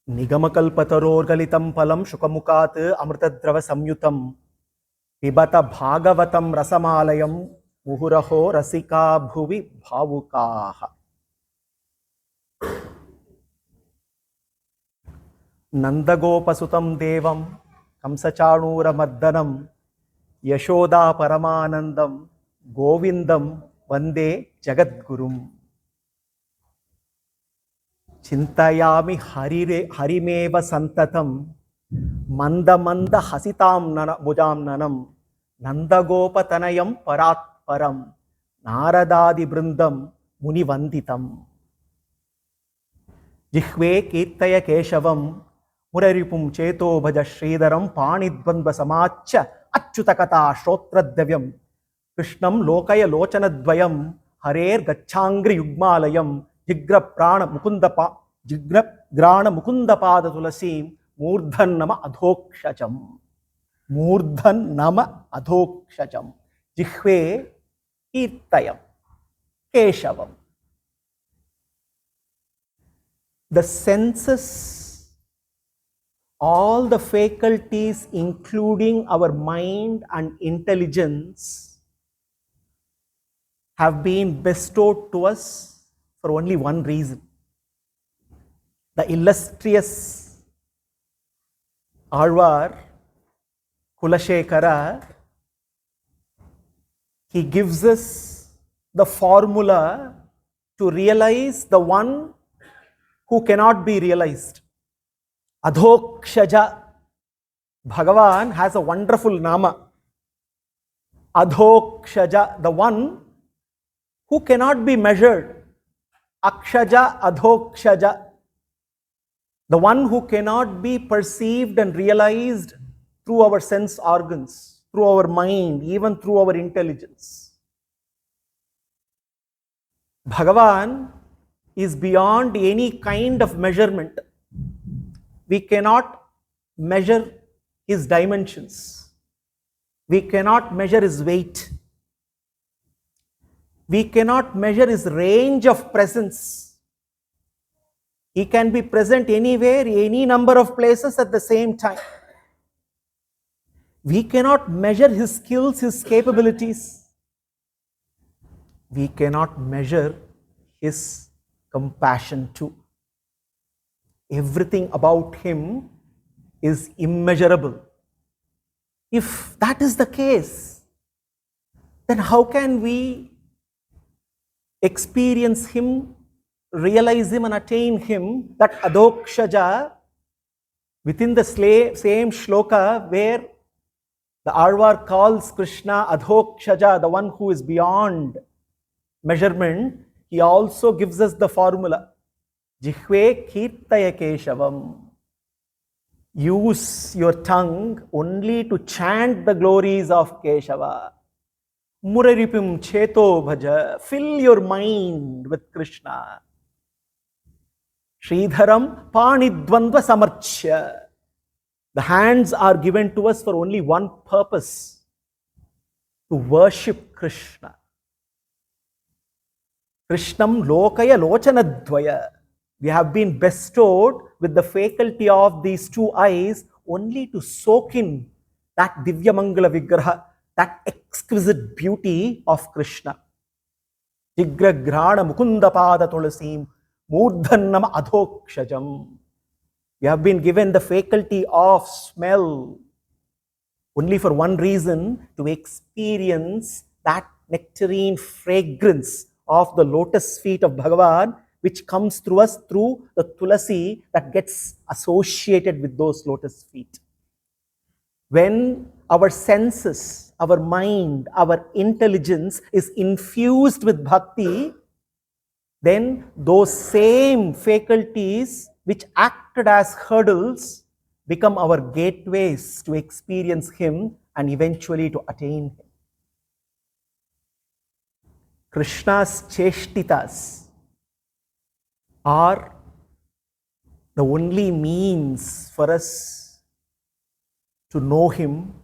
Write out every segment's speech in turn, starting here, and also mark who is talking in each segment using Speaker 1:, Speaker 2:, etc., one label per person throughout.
Speaker 1: Nigamakalpatarorgalitam palam shukamukat amritadrava samyutam pibata bhagavatam rasamalayam muhuraho rasika bhuvi bhavukaha. Nandagopasutam devam kamsachanura maddanam yashoda paramanandam govindam vande jagadgurum. Chintayami harimeva santatam manda manda hasitam bhujam nanam nandagopatanayam paratparam naradadi brindam munivanditam. Jihve kirtaya keshavam muraripum cheto bhaja Sridharam panidvandva samacha achyutakata shrotradravyam Krishnam lokaya lochanadvayam harer gachangri yugmalayam jigra prana mukunda pada tulasim murdhan nama adhokshacham jihve kirtayam keshavam. The senses, all the faculties including our mind and intelligence have been bestowed to us for only one reason. The illustrious Alvar Kulashekara, he gives us the formula to realize the one who cannot be realized. Adhokshaja. Bhagavan has a wonderful nama. Adhokshaja, the one who cannot be measured. Akshaja, adhokshaja, the one who cannot be perceived and realized through our sense organs, through our mind, even through our intelligence. Bhagavan is beyond any kind of measurement. We cannot measure his dimensions. We cannot measure his weight. We cannot measure his range of presence. He can be present anywhere, any number of places at the same time. We cannot measure his skills, his capabilities. We cannot measure his compassion too. Everything about him is immeasurable. If that is the case, then how can we experience him, realize him and attain him? That adhokshaja, within the same shloka where the Alvar calls Krishna adhokshaja, the one who is beyond measurement, he also gives us the formula. Jihve kirtaya keshavam. Use your tongue only to chant the glories of Keshava. Muraripim cheto bhaja. Fill your mind with Krishna. Sridharam panidvandva samarchya. The hands are given to us for only one purpose: to worship Krishna. Krishnam lokaya lochanadvaya. We have been bestowed with the faculty of these two eyes only to soak in that Divya Mangala Vigraha, that exquisite beauty of Krishna. Jigra grana mukunda pada tulasim murdhannam adhokshajam. We have been given the faculty of smell only for one reason: to experience that nectarine fragrance of the lotus feet of Bhagavan, which comes through us through the tulasi that gets associated with those lotus feet. When our senses, our mind, our intelligence is infused with bhakti, then those same faculties which acted as hurdles become our gateways to experience him and eventually to attain him. Krishna's cheshtitas are the only means for us to know him,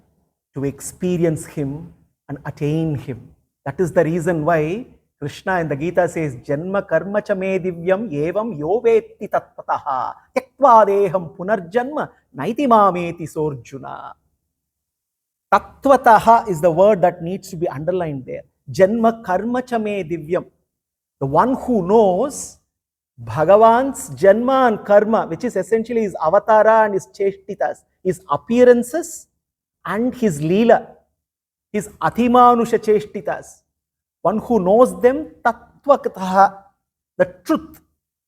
Speaker 1: to experience him and attain him. That is the reason why Krishna in the Gita says, Janma karma cha me divyam evam yo vetti tattvataha tyakva Tyaktva punarjanma naiti mameti sorjuna. Tattvataha is the word that needs to be underlined there. Janma karma chame divyam. The one who knows Bhagavan's janma and karma, which is essentially his avatara and his cheshtitas, his appearances and his leela, his atimanusha cheshtitas. One who knows them, tattvataha, the truth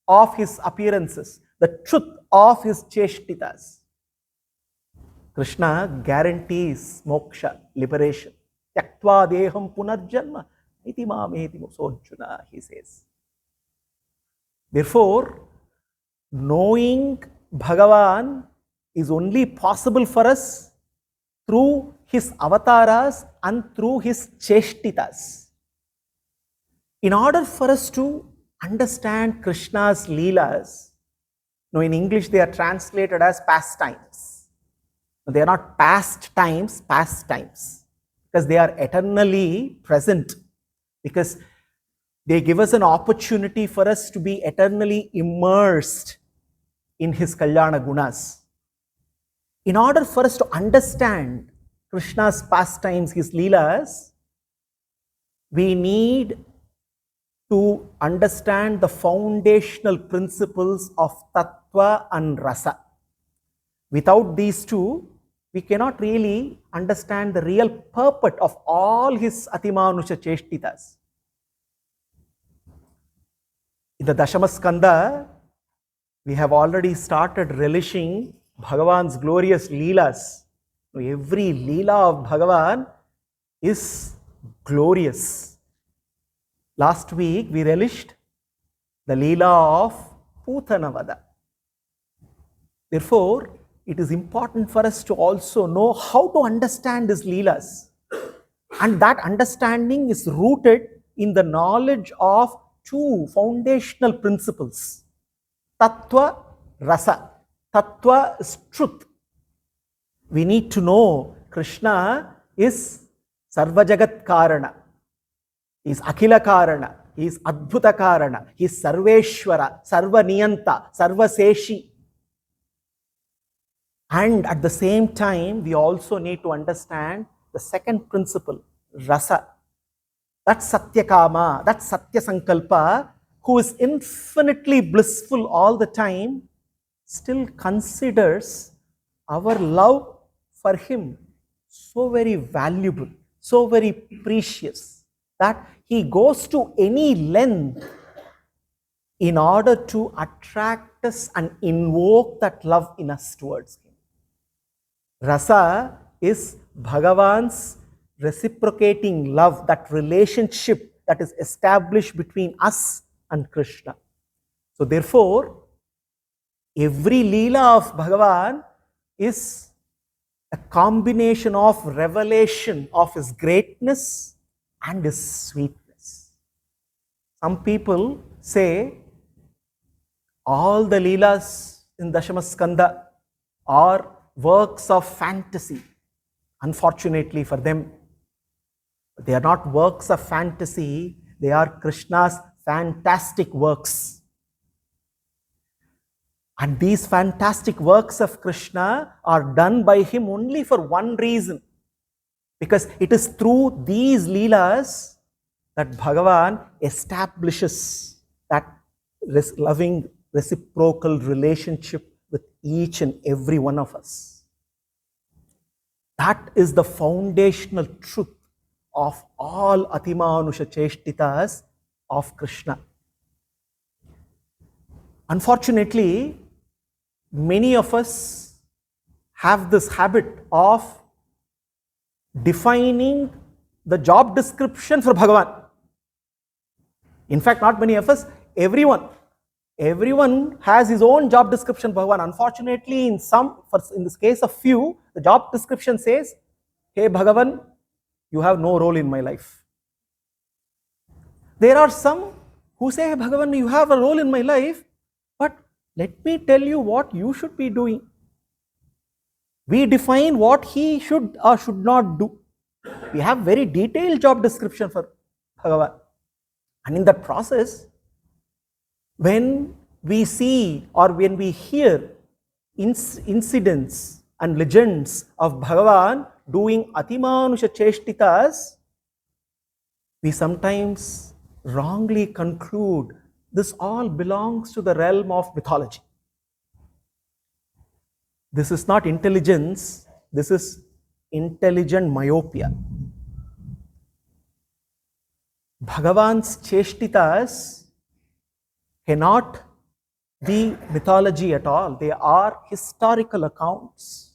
Speaker 1: of his appearances, the truth of his cheshtitas. Krishna guarantees moksha, liberation. Tyaktva deham punarjanma iti mameti sojjuna, he says. Therefore, knowing Bhagavan is only possible for us through his avataras and through his cheshtitas. In order for us to understand Krishna's Leelas, in English they are translated as pastimes. They are not past times, pastimes, because they are eternally present, because they give us an opportunity for us to be eternally immersed in his Kalyana Gunas. In order for us to understand Krishna's pastimes, his Leelas, we need to understand the foundational principles of Tattva and Rasa. Without these two, we cannot really understand the real purport of all his Atimanusha Cheshtitas. In the Dashama Skanda, we have already started relishing Bhagavan's glorious Leelas. Every Leela of Bhagavan is glorious. Last week we relished the Leela of Putanavada. Therefore, it is important for us to also know how to understand his Leelas. And that understanding is rooted in the knowledge of two foundational principles. Tattva, Rasa. Tattva is truth. We need to know Krishna is Sarva Jagat Karana. He is Akhila Karana. He is Adbhuta Karana. He is Sarveshwara, Sarva Niyanta, Sarva Seshi. And at the same time, we also need to understand the second principle, Rasa. That's Satyakama, that's Satya Sankalpa, who is infinitely blissful all the time, still considers our love for him so very valuable, so very precious, that he goes to any length in order to attract us and invoke that love in us towards him. Rasa is Bhagavan's reciprocating love, that relationship that is established between us and Krishna. So therefore, every Leela of Bhagavan is a combination of revelation of his greatness and his sweetness. Some people say all the Leelas in Dashama Skanda are works of fantasy. Unfortunately for them, they are not works of fantasy, they are Krishna's fantastic works. And these fantastic works of Krishna are done by him only for one reason, because it is through these Leelas that Bhagavan establishes that loving reciprocal relationship with each and every one of us. That is the foundational truth of all Atimanusha Cheshtitas of Krishna. Unfortunately, many of us have this habit of defining the job description for Bhagavan. In fact, not many of us, everyone. Everyone has his own job description for Bhagavan. Unfortunately, in this case of few, the job description says, "Hey Bhagavan, you have no role in my life." There are some who say, "Hey Bhagavan, you have a role in my life, but let me tell you what you should be doing." We define what he should or should not do. We have very detailed job description for Bhagavan. And in that process, when we see or when we hear incidents and legends of Bhagavan doing Atimanusha Cheshtitas, we sometimes wrongly conclude this all belongs to the realm of mythology. This is not intelligence, this is intelligent myopia. Bhagavan's Cheshtitas cannot be mythology at all. They are historical accounts.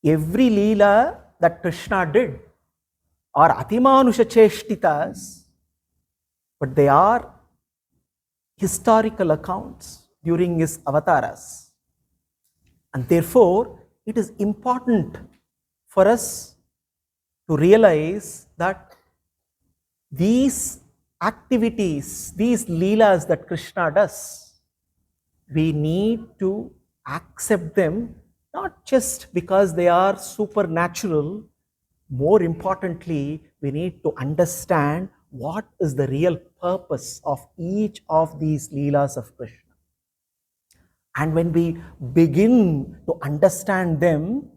Speaker 1: Every Leela that Krishna did are Atimanusha Cheshtitas, but they are historical accounts during his avataras. And therefore, it is important for us to realize that these activities, these Leelas that Krishna does, we need to accept them not just because they are supernatural. More importantly, we need to understand what is the real purpose of each of these Leelas of Krishna. And when we begin to understand them,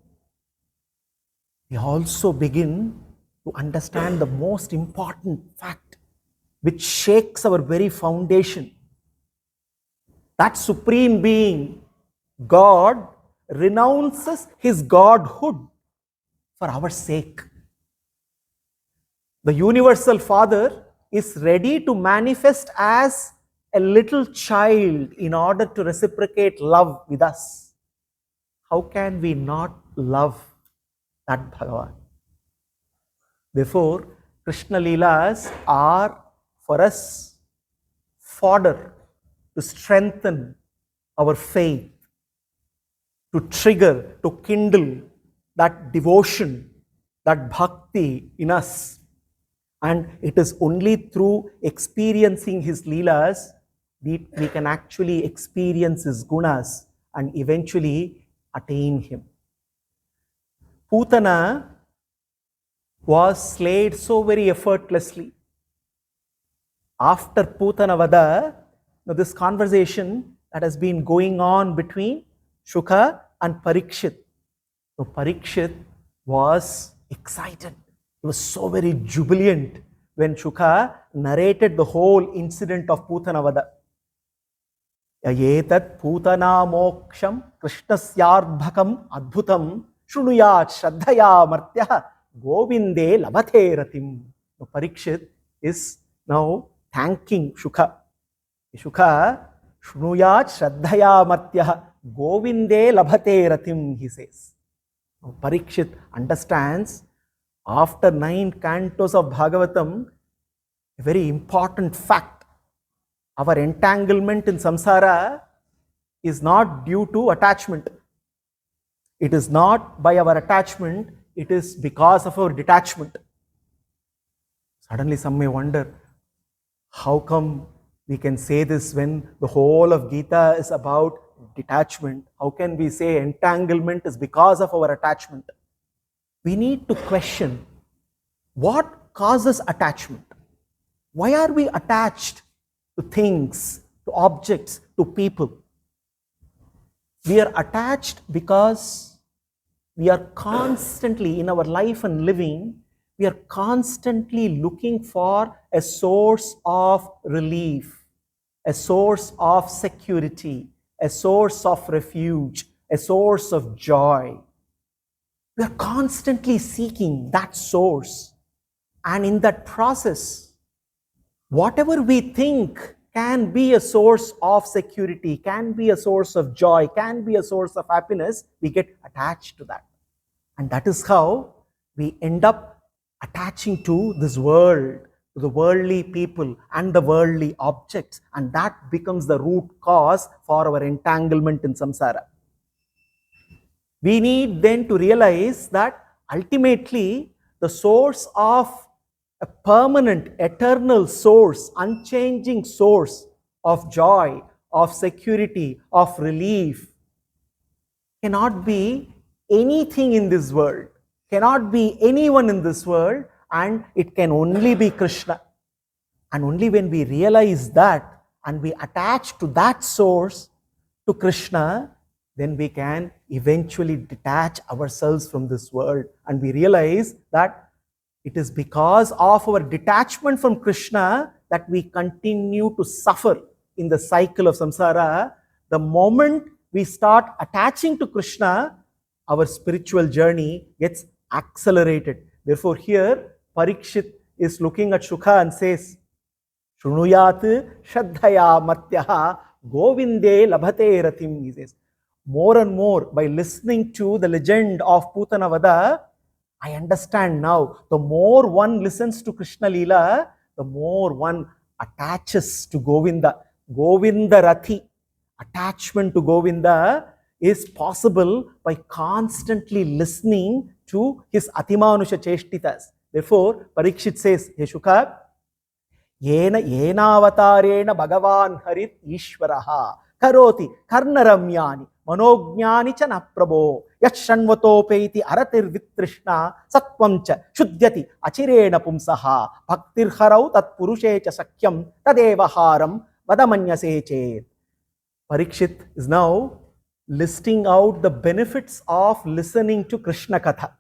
Speaker 1: we also begin to understand the most important fact which shakes our very foundation. That Supreme Being, God, renounces His Godhood for our sake. The Universal Father is ready to manifest as a little child in order to reciprocate love with us. How can we not love that Bhagavan? Therefore, Krishna Leelas are for us fodder to strengthen our faith, to trigger, to kindle that devotion, that bhakti in us. And it is only through experiencing His Leelas we can actually experience His gunas and eventually attain Him. Putana was slayed so very effortlessly. After Putana Vada, this conversation that has been going on between Shuka and Parikshit. So Parikshit was excited. He was so very jubilant when Shuka narrated the whole incident of Putana Vada. Yayetat Putana Moksham Krishnasyarbhakam Adbhutam Shrunuyat Shraddhaya Martya Govinde Labhate Ratim. Parikshit is now thanking Shuka. Shuka Shrunuyat Shraddhaya Martya Govinde Labhate Ratim, he says. Now, Parikshit understands after 9 cantos of Bhagavatam a very important fact. Our entanglement in samsara is not due to attachment. It is not by our attachment, it is because of our detachment. Suddenly some may wonder, how come we can say this when the whole of Gita is about detachment? How can we say entanglement is because of our attachment? We need to question what causes attachment. Why are we attached to things, to objects, to people? We are attached because we are constantly in our life and living, we are constantly looking for a source of relief, a source of security, a source of refuge, a source of joy. We are constantly seeking that source. And in that process, whatever we think can be a source of security, can be a source of joy, can be a source of happiness, we get attached to that. And that is how we end up attaching to this world, to the worldly people and the worldly objects. And that becomes the root cause for our entanglement in samsara. We need then to realize that ultimately the source of a permanent, eternal source, unchanging source of joy, of security, of relief cannot be anything in this world, cannot be anyone in this world, and it can only be Krishna. And only when we realize that and we attach to that source, to Krishna, then we can eventually detach ourselves from this world. And we realize that it is because of our detachment from Krishna that we continue to suffer in the cycle of samsara. The moment we start attaching to Krishna, our spiritual journey gets accelerated. Therefore, here Parikshit is looking at Shukha and says, Shrunuyat Shraddhaya Matyaha Govinde Labhate Ratim. He says, more and more by listening to the legend of Putanavada, I understand now. The more one listens to Krishna Leela, the more one attaches to Govinda. Govinda Rathi, attachment to Govinda, is possible by constantly listening to his Atimanusha Cheshtitas. Therefore, Parikshit says, Hey Shukha, Yenavatarena Bhagavan Harit Ishvaraha Karoti Karnaramyani Manognani Chana Prabho Yashanvatopeiti Aratir Vitrishna Satvamcha Shudyati Achirena Pumsaha Bhaktir Harau Tat Purushecha Sakyam Tadevaharam Vadamanyase. Parikshit is now listing out the benefits of listening to Krishna Katha.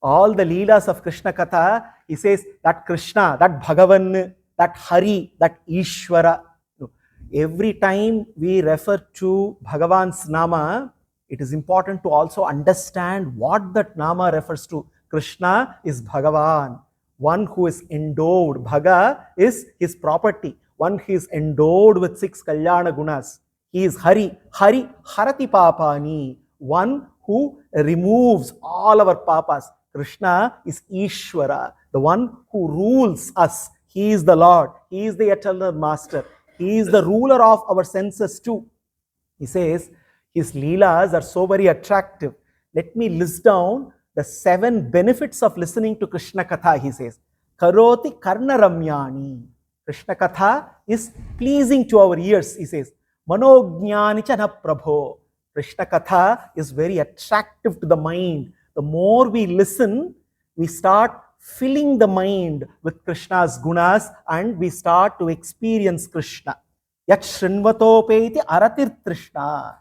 Speaker 1: All the Leelas of Krishna Katha, he says that Krishna, that Bhagavan, that Hari, that Ishvara. Every time we refer to Bhagavan's Nama, it is important to also understand what that Nama refers to. Krishna is Bhagavan, one who is endowed. Bhaga is his property, one who is endowed with 6 Kalyana Gunas. He is Hari, Hari Harati Papani, one who removes all our papas. Krishna is Ishvara, the one who rules us. He is the Lord. He is the eternal master. He is the ruler of our senses too. He says, his Leelas are so very attractive. Let me list down the 7 benefits of listening to Krishna Katha, he says. Karoti Karnaramyani. Krishna Katha is pleasing to our ears, he says. Manognani Chana Prabho. Krishna Katha is very attractive to the mind. The more we listen, we start filling the mind with Krishna's gunas and we start to experience Krishna. Yat Shrinvatopeti Aratir Trishna.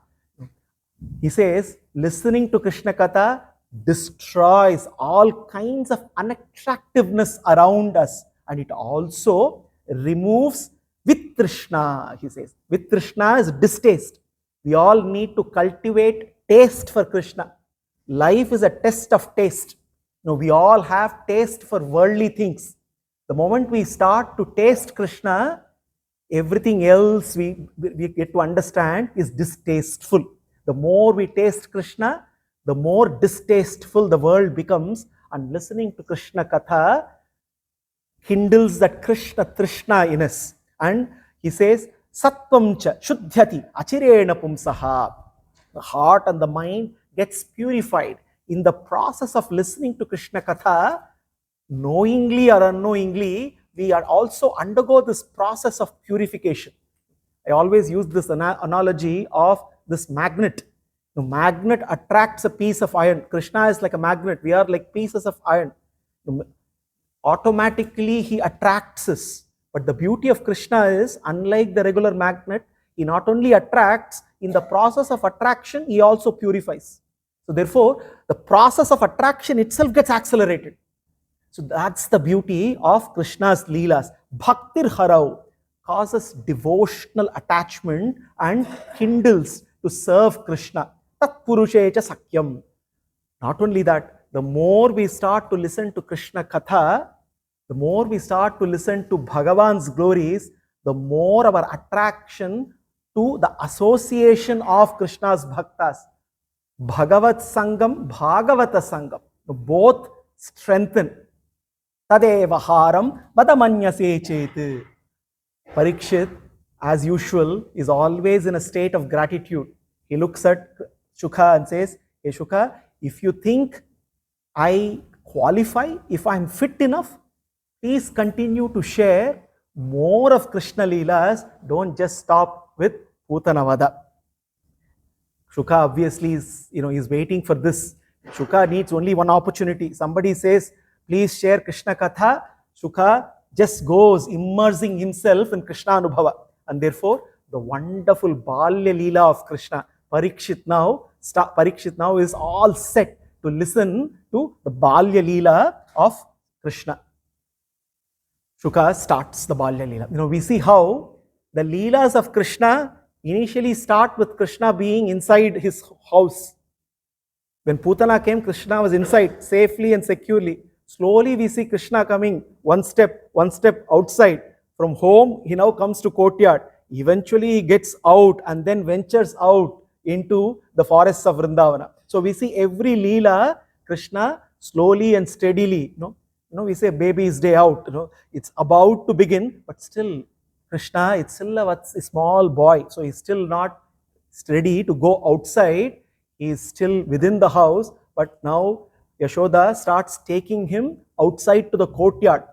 Speaker 1: He says, listening to Krishna Katha destroys all kinds of unattractiveness around us, and it also removes Vitrishna, he says. Vitrishna is distaste. We all need to cultivate taste for Krishna. Life is a test of taste. Now, we all have taste for worldly things. The moment we start to taste Krishna, everything else we get to understand is distasteful. The more we taste Krishna, the more distasteful the world becomes, and listening to Krishna Katha kindles that Krishna Trishna in us. And he says, Satvamcha Shuddhyati Achirena Pumsaha. The heart and the mind gets purified. In the process of listening to Krishna Katha, knowingly or unknowingly, we are also undergo this process of purification. I always use this analogy of this magnet. The magnet attracts a piece of iron. Krishna is like a magnet. We are like pieces of iron. Automatically, he attracts us. But the beauty of Krishna is, unlike the regular magnet, he not only attracts, in the process of attraction, he also purifies. So therefore, the process of attraction itself gets accelerated. So that's the beauty of Krishna's Leelas. Bhaktir Harau causes devotional attachment and kindles to serve Krishna. Tat Purushecha Sakyam. Not only that, the more we start to listen to Krishna Katha, the more we start to listen to Bhagavan's glories, the more our attraction to the association of Krishna's Bhaktas. Bhagavat Sangam, Bhagavata Sangam. Both strengthen. Tadevaharam vadamanyase chet. Parikshit, as usual, is always in a state of gratitude. He looks at Shukha and says, Hey Shukha, if you think I qualify, if I am fit enough, please continue to share more of Krishna Leelas. Don't just stop with Putanavada. Shukha obviously is waiting for this. Shukha needs only one opportunity. Somebody says, please share Krishna Katha. Shukha just goes immersing himself in Krishna Anubhava. And therefore, the wonderful Balya Leela of Krishna, Parikshit now is all set to listen to the Balya Leela of Krishna. Shuka starts the Balya Leela. We see how the Leelas of Krishna initially start with Krishna being inside his house. When Putana came, Krishna was inside safely and securely. Slowly we see Krishna coming one step outside. From home, he now comes to courtyard. Eventually he gets out and then ventures out into the forests of Vrindavana. So we see every Leela, Krishna slowly and steadily, we say baby's day out, it's about to begin, but still Krishna, it's still a small boy. So he's still not ready to go outside. He is still within the house, but now Yashoda starts taking him outside to the courtyard.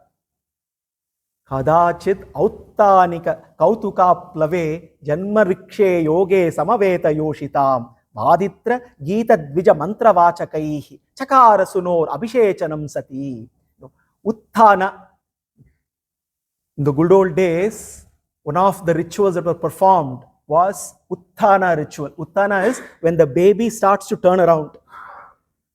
Speaker 1: Kadachit auttanika kautuka plave janma rikshe yoge samaveta yoshitam bhaditra gita dvija mantra vachakaihi chakara sunor abhishechanam sati. Utthana. In the good old days, one of the rituals that were performed was Utthana ritual. Utthana is when the baby starts to turn around.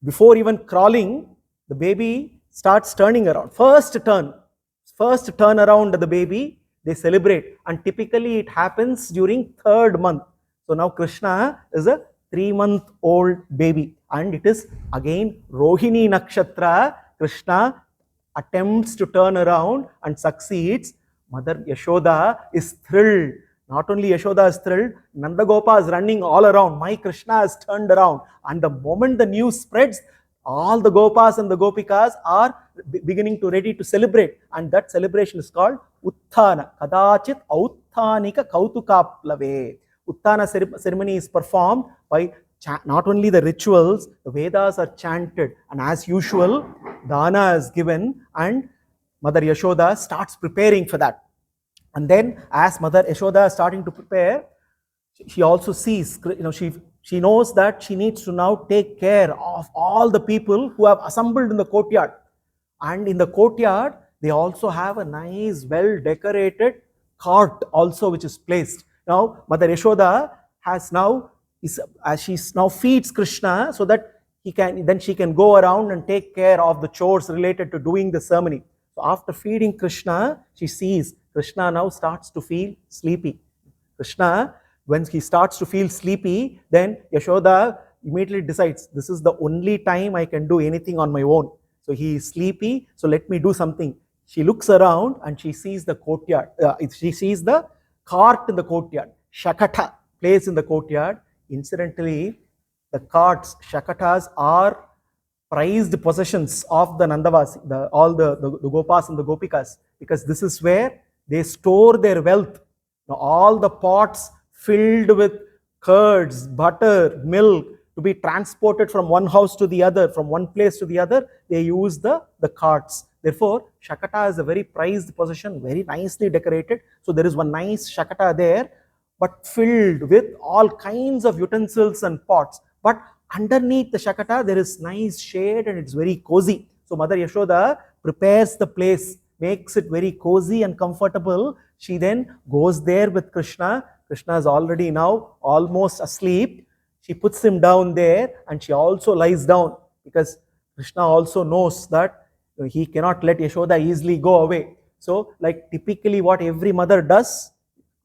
Speaker 1: Before even crawling, the baby starts turning around. First turn around the baby, they celebrate. And typically it happens during 3rd month. So now Krishna is a 3-month-old baby. And it is again Rohini Nakshatra. Krishna attempts to turn around and succeeds. Mother Yashoda is thrilled. Not only Yashoda is thrilled, Nandagopa is running all around. My Krishna has turned around. And the moment the news spreads, all the Gopas and the Gopikas are beginning to ready to celebrate. And that celebration is called Utthana. Kadachit Autthanika Kautuka Plave. Utthana ceremony is performed by not only the rituals, the Vedas are chanted. And as usual, Dana is given and Mother Yashoda starts preparing for that. And then as Mother Yashoda is starting to prepare, she also sees, she knows that she needs to now take care of all the people who have assembled in the courtyard. And in the courtyard, they also have a nice, well-decorated cart also which is placed. Now, Mother Yashoda has now, as she now feeds Krishna so that she can go around and take care of the chores related to doing the ceremony. So after feeding Krishna, she sees Krishna now starts to feel sleepy. Krishna, when he starts to feel sleepy, then Yashoda immediately decides, this is the only time I can do anything on my own. So he is sleepy, so let me do something. She looks around and she sees the courtyard. She sees the cart in the courtyard. Shakata placed in the courtyard. Incidentally, the carts, Shakatas, are prized possessions of the Nandavasi, all the Gopas and the Gopikas, because this is where they store their wealth. Now, all the pots filled with curds, butter, milk to be transported from one house to the other, from one place to the other, they use the carts. Therefore, Shakata is a very prized possession, very nicely decorated. So there is one nice Shakata there, but filled with all kinds of utensils and pots. But underneath the Shakata, there is nice shade and it's very cozy. So Mother Yashoda prepares the place, makes it very cozy and comfortable. She then goes there with Krishna. Krishna is already now almost asleep. She puts him down there and she also lies down because Krishna also knows that he cannot let Yashoda easily go away. So like typically what every mother does,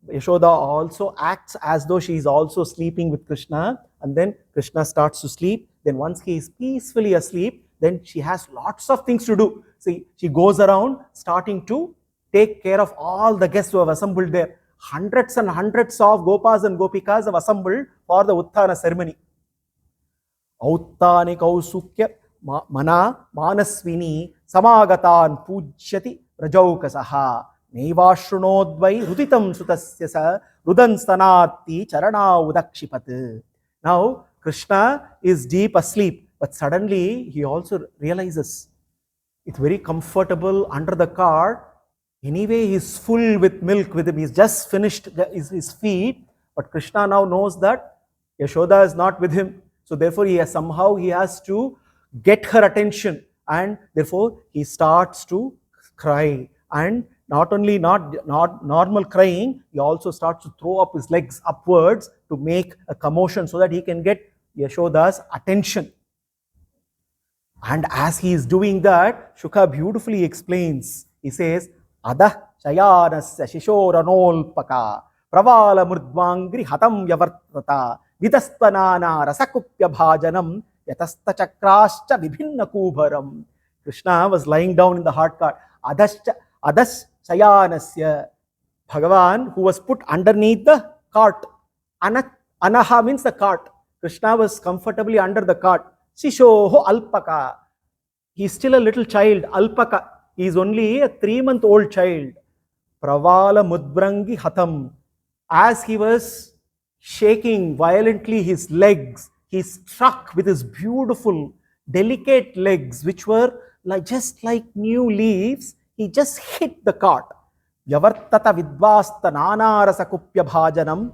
Speaker 1: Yashoda also acts as though she is also sleeping with Krishna, and then Krishna starts to sleep. Then once he is peacefully asleep, then she has lots of things to do. See, she goes around starting to take care of all the guests who have assembled there. Hundreds and hundreds of Gopas and Gopikas have assembled for the Utthana ceremony. Auttani kausukya mana manasvini samagatan pujyati rajaukasaha Nevashrunodvai rutitam sutasya sa rudan stanati charana udakshipat. Now, Krishna is deep asleep, but suddenly he also realizes it's very comfortable under the cart. Anyway, he is full with milk with him. He's just finished his feed, but Krishna now knows that Yashoda is not with him. So therefore, he has to get her attention, and therefore he starts to cry. And not only not normal crying, he also starts to throw up his legs upwards to make a commotion so that he can get Yashoda's attention. And as he is doing that, Shuka beautifully explains. He says, Adah shayanasya shishoranolpaka pravala murdvangri hatam yavartata vidastvanana rasakupya bhajanam yatasta chakrascha vibhinna kubharam. Krishna was lying down in the hard cart. Adas shayanasya, Bhagavan, who was put underneath the cart. Anaha means the cart. Krishna was comfortably under the cart. Shishoho alpaka. He is still a little child. Alpaka. He is only a 3-month-old child. Pravala mudbrangi hatam. As he was shaking violently his legs, he struck with his beautiful, delicate legs, which were just like new leaves. He just hit the cart. Yavartata vidvasta nanarasa kupya bhajanam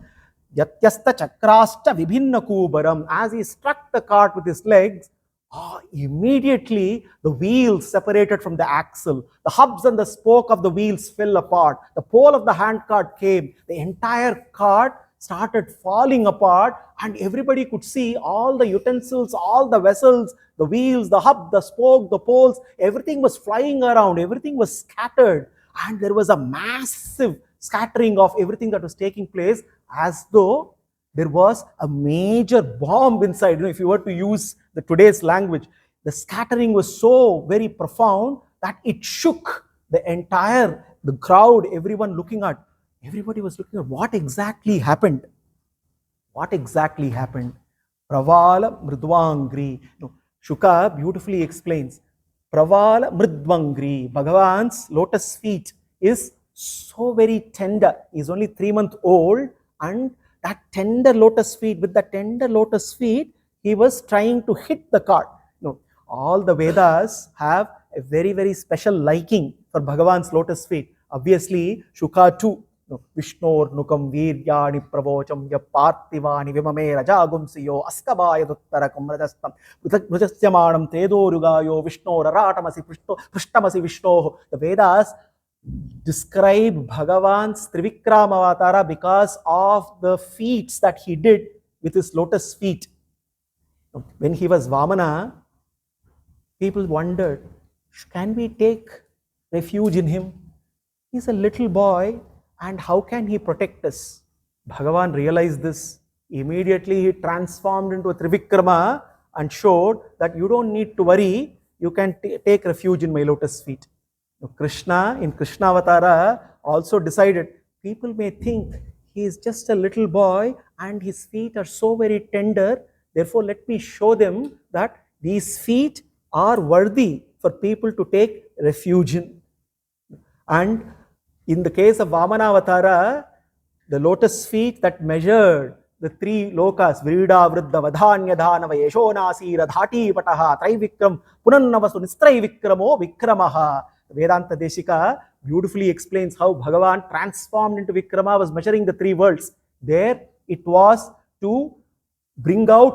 Speaker 1: yatyasta chakrascha vibhinna kubaram. As he struck the cart with his legs, immediately the wheels separated from the axle. The hubs and the spoke of the wheels fell apart. The pole of the handcart came. The entire cart started falling apart, and everybody could see all the utensils, all the vessels, the wheels, the hub, the spoke, the poles, everything was flying around, everything was scattered, and there was a massive scattering of everything that was taking place, as though there was a major bomb inside. If you were to use the today's language, the scattering was so very profound that it shook the crowd, everybody was looking at what exactly happened. What exactly happened? Pravala mridvangri. Shuka beautifully explains. Pravala mridvangri. Bhagavan's lotus feet is so very tender. He is only 3-month-old, and that tender lotus feet, with the tender lotus feet, he was trying to hit the cart. All the Vedas have a very, very special liking for Bhagavan's lotus feet. Obviously, Shuka too. Vishnor nukam viryani pravocham ya parthivani vimame rajagumsiyo askabaya duttarakam rajastam vrajasyamanam tedorugayo Vishnor aratamasi prishtamasi Vishnoh. The Vedas describe Bhagavan's Trivikrama Avatara because of the feats that he did with his lotus feet. When he was Vamana, people wondered, can we take refuge in him? He's a little boy, and how can he protect us? Bhagavan realized this. Immediately he transformed into a Trivikrama and showed that you don't need to worry, you can take refuge in my lotus feet. Krishna, in Krishna Avatara, also decided, people may think he is just a little boy and his feet are so very tender, therefore let me show them that these feet are worthy for people to take refuge in. And in the case of Vamana Avatara, the lotus feet that measured the 3 lokas, Vrida, Vriddha, Vadhanya, Dhanava, Yeshonasira, Dhati, Pataha, Trivikram, Punannavasu, Nistrai Vikramo, Vikramaha. Vedanta Deshika beautifully explains how Bhagavan transformed into Vikrama was measuring the 3 worlds. There it was to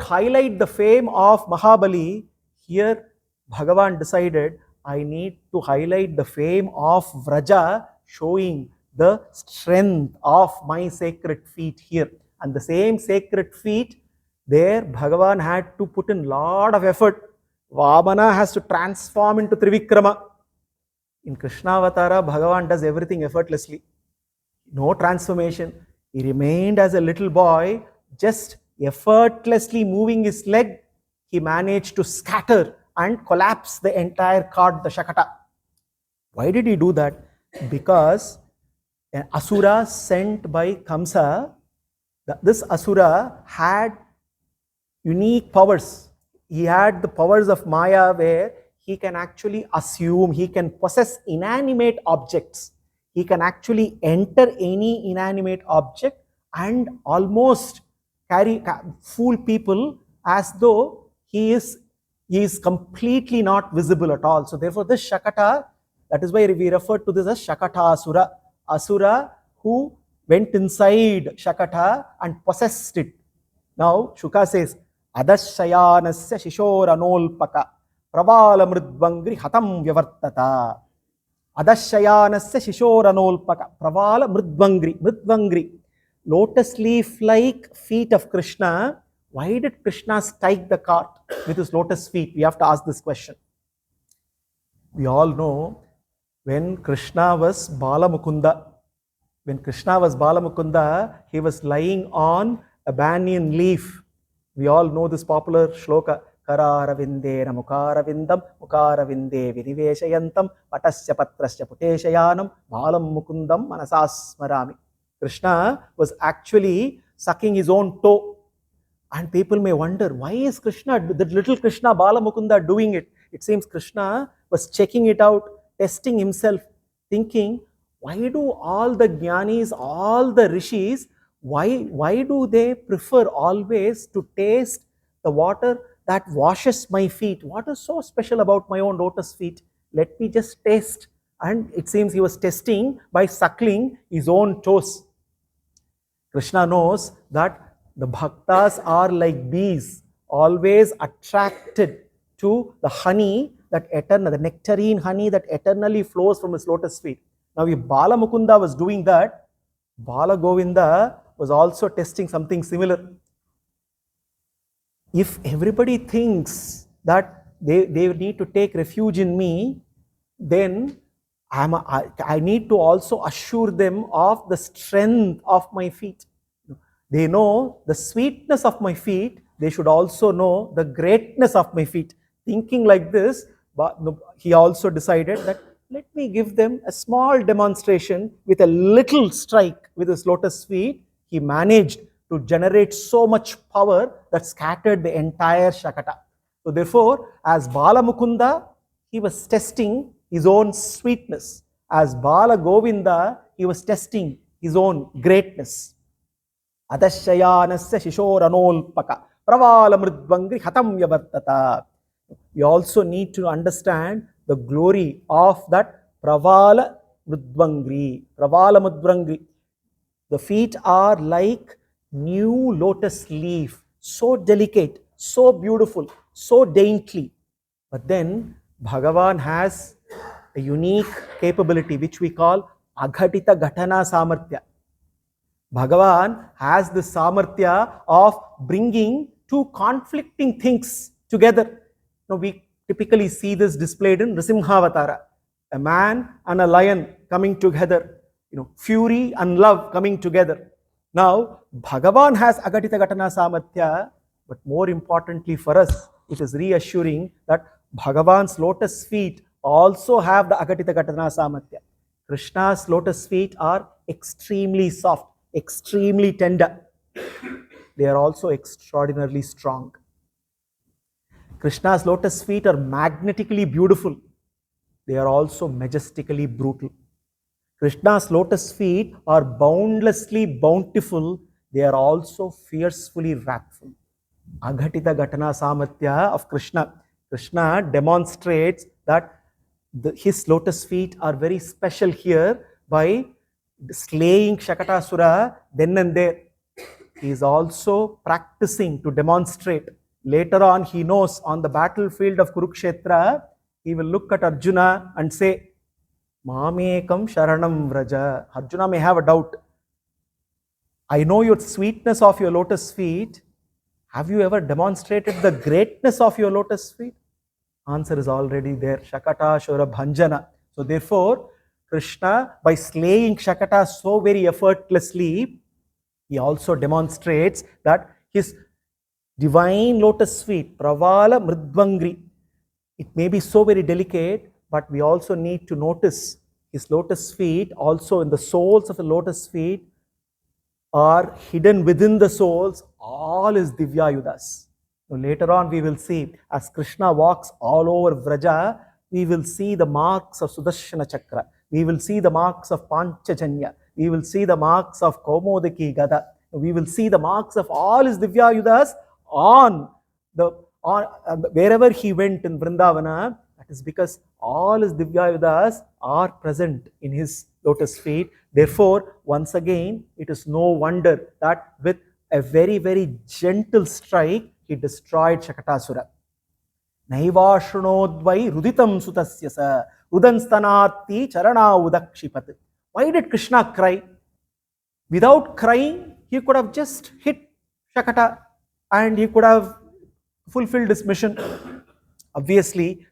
Speaker 1: highlight the fame of Mahabali. Here Bhagavan decided, I need to highlight the fame of Vraja, showing the strength of my sacred feet here. And the same sacred feet, there Bhagavan had to put in lot of effort. Vamana has to transform into Trivikrama. In Krishna Avatara, Bhagavan does everything effortlessly. No transformation. He remained as a little boy, just effortlessly moving his leg. He managed to scatter and collapse the entire cart, the Shakata. Why did he do that? Because an Asura sent by Kamsa, this Asura had unique powers. He had the powers of Maya, where he can actually assume, he can possess inanimate objects. He can actually enter any inanimate object and almost fool people as though he is completely not visible at all. So therefore this Shakata, that is why we refer to this as ShakaTasura, Asura who went inside Shakata and possessed it. Now Shuka says, Adashayanasya shishoranolpaka Pravala mridvangri hatam vyavartata. Adashayanasya shishoranolpaka. Pravala mridvangri. lotus leaf like feet of Krishna, why did Krishna strike the cart with his lotus feet? We have to ask this question. We all know when Krishna was Balamukunda, he was lying on a banyan leaf. We all know this popular shloka. Kararavinde namukaravindam mukaravinde viniveshayantam patasya patrasya puteshayanam balam mukundam manasasmarami. Krishna was actually sucking his own toe. And people may wonder, why is Krishna, the little Krishna Balamukunda doing it? It seems Krishna was checking it out, testing himself, thinking, why do all the jnanis, all the rishis, why do they prefer always to taste the water that washes my feet? What is so special about my own lotus feet? Let me just taste. And it seems he was testing by suckling his own toes. Krishna knows that the bhaktas are like bees, always attracted to the honey, the nectarine honey that eternally flows from his lotus feet. Now, if Bala Mukunda was doing that, Bala Govinda was also testing something similar. If everybody thinks that they need to take refuge in me, then I need to also assure them of the strength of my feet. They know the sweetness of my feet, they should also know the greatness of my feet. Thinking like this, he also decided that let me give them a small demonstration with a little strike with his lotus feet. He managed to generate so much power that scattered the entire Shakata. So therefore, as Bala Mukunda, he was testing his own sweetness. As Bala Govinda, he was testing his own greatness. Adashayanasya shishoranolpaka pravala mridvangri hatam yavartata. We also need to understand the glory of that pravala mridvangri. The feet are like new lotus leaf, so delicate, so beautiful, so dainty. But then Bhagavan has a unique capability which we call aghatita ghatana samarthya. Bhagavan has the samarthya of bringing two conflicting things together. Now we typically see this displayed in Nrisimhavatara. A man and a lion coming together, fury and love coming together. Now Bhagavan has aghatita ghatana samarthya, but more importantly for us, it is reassuring that Bhagavan's lotus feet also have the aghatita ghatana samarthya. Krishna's lotus feet are extremely soft, extremely tender. They are also extraordinarily strong. Krishna's lotus feet are magnetically beautiful. They are also majestically brutal. Krishna's lotus feet are boundlessly bountiful. They are also fiercely wrathful. Aghatita Ghatana Samarthya of Krishna. Krishna demonstrates that his lotus feet are very special here by slaying ShakaTasura then and there. He is also practicing to demonstrate. Later on, he knows on the battlefield of Kurukshetra, he will look at Arjuna and say, Mamekam Sharanam Vraja. Arjuna may have a doubt. I know your sweetness of your lotus feet. Have you ever demonstrated the greatness of your lotus feet? Answer is already there. ShakaTasura Bhanjana. So therefore, Krishna, by slaying Shakata so very effortlessly, he also demonstrates that his divine lotus feet, Pravala Mridvangri, it may be so very delicate, but we also need to notice his lotus feet, also in the soles of the lotus feet, are hidden within the soles, all his Divyayudas. So later on we will see, as Krishna walks all over Vraja, we will see the marks of Sudarshana Chakra, we will see the marks of Panchajanya, we will see the marks of Kaumodaki Gada, we will see the marks of all his Divyayudas wherever he went in Vrindavana. That is because all his Divyayudas are present in his lotus feet. Therefore, once again, it is no wonder that with a very, very gentle strike, he destroyed ShakaTasura. Naivashrunodvai ruditam sutasyasa udanstanarti charana udakshipat. Why did Krishna cry? Without crying, he could have just hit Shakata and he could have fulfilled his mission. Obviously,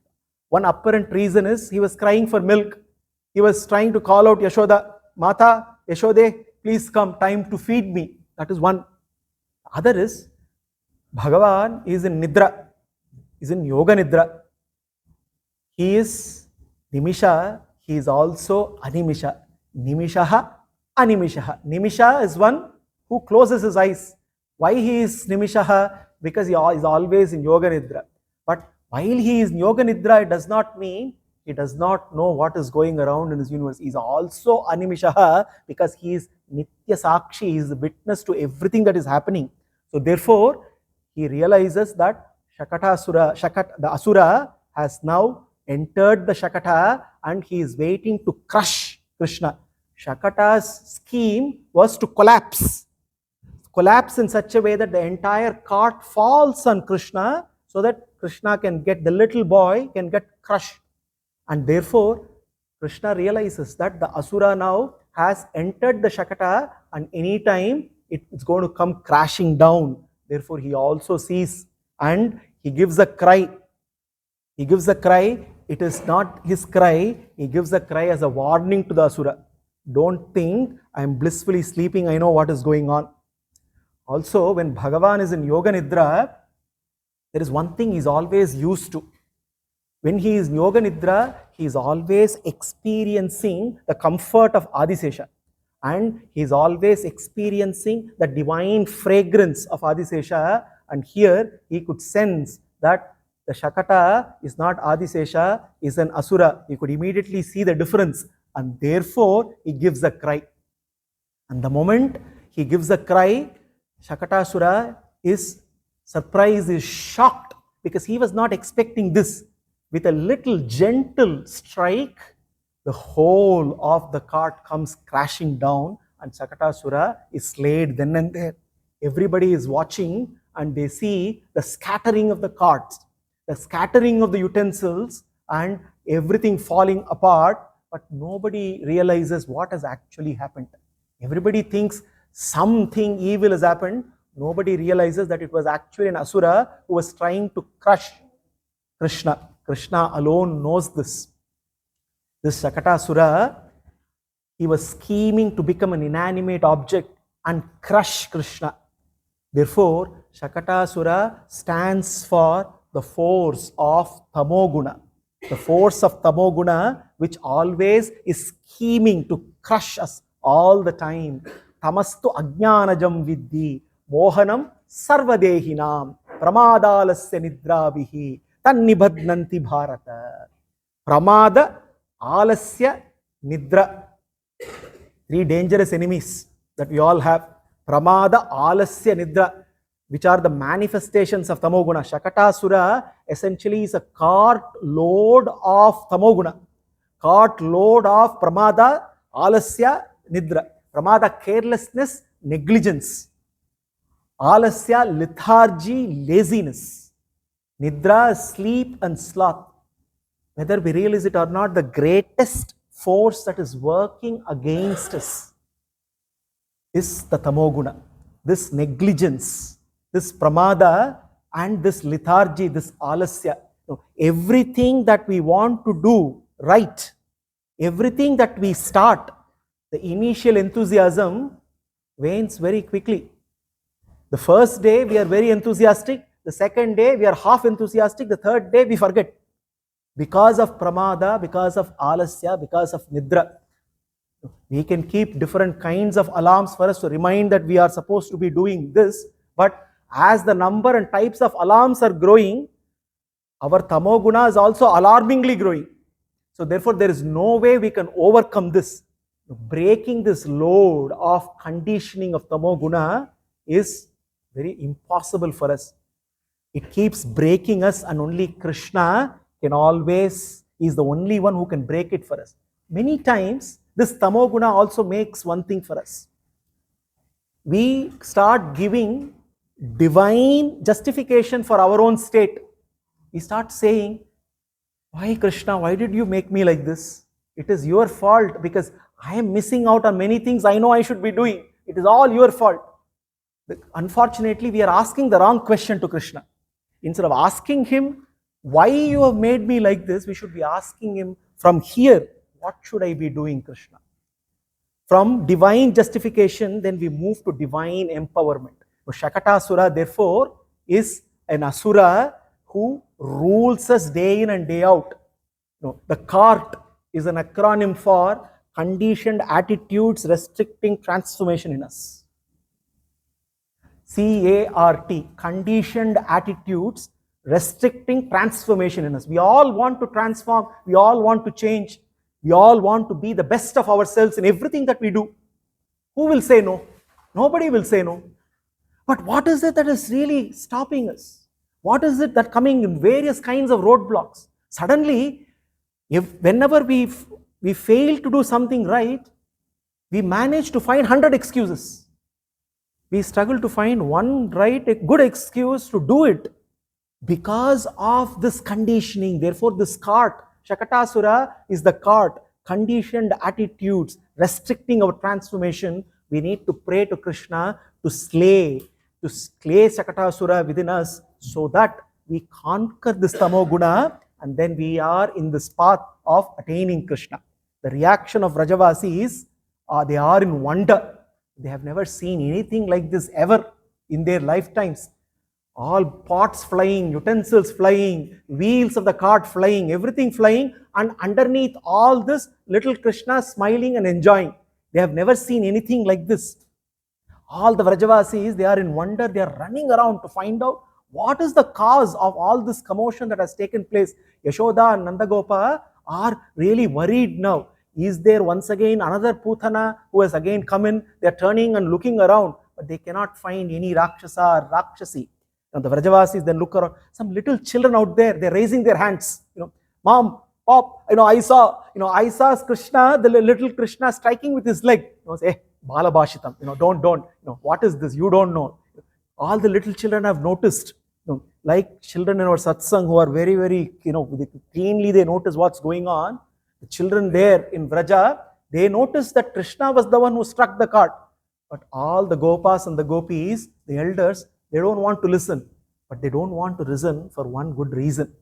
Speaker 1: one apparent reason is he was crying for milk. He was trying to call out Yashoda, Mata, Yashode, please come, time to feed me. That is one. Other is, Bhagavan is in Nidra, is in Yoga Nidra. He is Nimisha, he is also Animisha. Nimishaha, Animishaha. Nimisha is one who closes his eyes. Why he is Nimishaha? Because he is always in Yoga Nidra. But while he is in Yoga Nidra, it does not mean he does not know what is going around in his universe. He is also Animishaha because he is Nitya Sakshi, he is the witness to everything that is happening. So therefore, he realizes that the Asura has now entered the Shakata and he is waiting to crush Krishna. Shakata's scheme was to collapse in such a way that the entire cart falls on Krishna so that Krishna can get, the little boy can get crushed. And therefore, Krishna realizes that the Asura now has entered the Shakata and anytime it's going to come crashing down. Therefore, he also sees and he gives a cry. He gives a cry. It is not his cry. He gives a cry as a warning to the Asura. Don't think I am blissfully sleeping. I know what is going on. Also, when Bhagavan is in Yoga Nidra, there is one thing he is always used to. When he is in Yoga Nidra, he is always experiencing the comfort of Adisesha. And he is always experiencing the divine fragrance of Adisesha. And here he could sense that the Shakata is not Adisesha, is an Asura. He could immediately see the difference. And therefore, he gives a cry. And the moment he gives a cry, ShakaTasura is surprised, is shocked because he was not expecting this. With a little gentle strike, the whole of the cart comes crashing down and ShakaTasura is slayed then and there. Everybody is watching and they see the scattering of the carts, the scattering of the utensils and everything falling apart, but nobody realizes what has actually happened. Everybody thinks something evil has happened. Nobody realizes that it was actually an Asura who was trying to crush Krishna. Krishna alone knows this. This ShakaTasura, he was scheming to become an inanimate object and crush Krishna. Therefore, ShakaTasura stands for the force of Tamoguna. The force of Tamoguna, which always is scheming to crush us all the time. Tamastu ajnanajam viddhi, mohanam sarvadehinam, pramadalasya nidrabihi, tannibadnanti bharata. Pramada, alasya, nidra. Three dangerous enemies that we all have. Pramada, alasya, nidra, which are the manifestations of Tamoguna. ShakaTasura essentially is a cart load of Tamoguna. Cart load of Pramada, alasya, nidra. Pramada, carelessness, negligence. Alasya, lethargy, laziness. Nidra, sleep and sloth. Whether we realize it or not, the greatest force that is working against us is the Tamoguna. This negligence, this Pramada and this lethargy, this alasya. Everything that we want to do right, everything that we start, the initial enthusiasm wanes very quickly. The first day we are very enthusiastic, the second day we are half enthusiastic, the third day we forget. Because of Pramada, because of alasya, because of nidra. We can keep different kinds of alarms for us to remind that we are supposed to be doing this, but as the number and types of alarms are growing, our Tamoguna is also alarmingly growing. So therefore, there is no way we can overcome this. Breaking this load of conditioning of Tamoguna is very impossible for us. It keeps breaking us and only Krishna can always, he is the only one who can break it for us. Many times, this Tamoguna also makes one thing for us. We start giving divine justification for our own state. We start saying, why Krishna, why did you make me like this? It is your fault because I am missing out on many things I know I should be doing. It is all your fault. Unfortunately, we are asking the wrong question to Krishna. Instead of asking him, why you have made me like this, we should be asking him, from here, what should I be doing, Krishna? From divine justification, then we move to divine empowerment. So ShakaTasura, therefore, is an asura who rules us day in and day out. The cart is an acronym for conditioned attitudes restricting transformation in us. CART, conditioned attitudes restricting transformation in us. We all want to transform, we all want to change, we all want to be the best of ourselves in everything that we do. Who will say no? Nobody will say no. But what is it that is really stopping us? What is it that coming in various kinds of roadblocks? Suddenly, whenever we fail to do something right, we manage to find 100 excuses. We struggle to find one right, a good excuse to do it because of this conditioning. Therefore, this cart, ShakaTasura is the cart, conditioned attitudes restricting our transformation. We need to pray to Krishna to slay ShakaTasura within us so that we conquer this tamoguna and then we are in this path of attaining Krishna. The reaction of Vrajavasis, they are in wonder. They have never seen anything like this ever in their lifetimes. All pots flying, utensils flying, wheels of the cart flying, everything flying, and underneath all this, little Krishna smiling and enjoying. They have never seen anything like this. All the Vrajavasis, they are in wonder, they are running around to find out what is the cause of all this commotion that has taken place. Yashoda and Nandagopa are really worried now. Is there once again another Putana who has again come in? They are turning and looking around, but they cannot find any Rakshasa or Rakshasi. Now the Vrajavasis then look around. Some little children out there, they're raising their hands. Mom, Pop, I saw Krishna, the little Krishna striking with his leg. Say, Balabashitam, don't. What is this? You don't know. All the little children have noticed. Like children in our satsang who are very, very, cleanly they notice what's going on. The children there in Vraja, they noticed that Krishna was the one who struck the cart. But all the Gopas and the Gopis, the elders, they don't want to listen. But they don't want to listen for one good reason.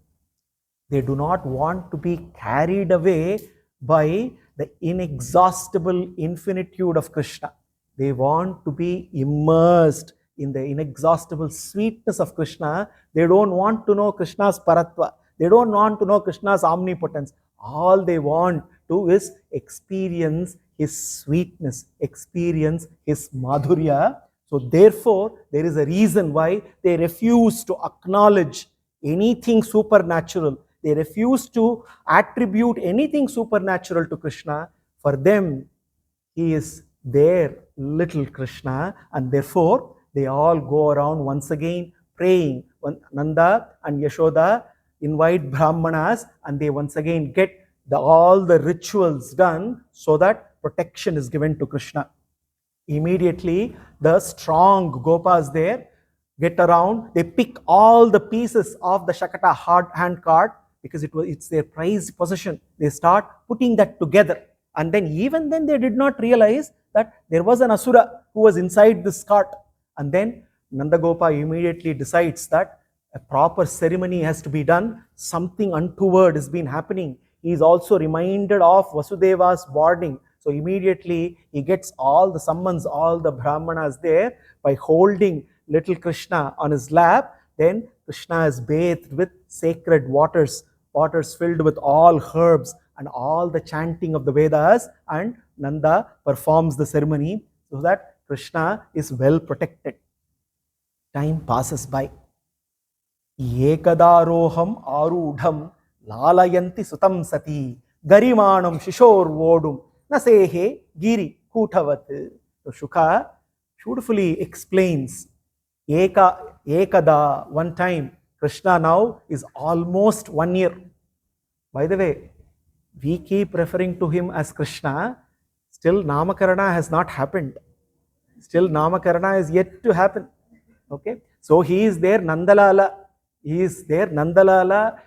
Speaker 1: They do not want to be carried away by the inexhaustible infinitude of Krishna. They want to be immersed in the inexhaustible sweetness of Krishna. They don't want to know Krishna's paratva. They don't want to know Krishna's omnipotence. All they want to is experience his sweetness, experience his madhurya. So therefore, there is a reason why they refuse to acknowledge anything supernatural. They refuse to attribute anything supernatural to Krishna. For them, he is their little Krishna, and therefore they all go around once again praying. Nanda and Yashoda invite Brahmanas and they once again get all the rituals done so that protection is given to Krishna. Immediately, the strong Gopas there get around, they pick all the pieces of the Shakata hand cart because it's their prized possession. They start putting that together. And then even then they did not realize that there was an Asura who was inside this cart. And then Nandagopa immediately decides that a proper ceremony has to be done. Something untoward has been happening. He is also reminded of Vasudeva's boarding. So immediately he gets all the summons, all the Brahmanas there by holding little Krishna on his lap. Then Krishna is bathed with sacred waters filled with all herbs and all the chanting of the Vedas, and Nanda performs the ceremony so that Krishna is well protected. Time passes by. Ekadaroham arudham lalayanti sutam sati garimanam shishor vodum nasehe giri kutavat. So Shuka beautifully explains Ekada, one time. Krishna now is almost 1 year. By the way, we keep referring to him as Krishna. Still Namakarana has not happened. Still Namakarana is yet to happen. Okay, so he is there Nandalala. He is there Nandalala.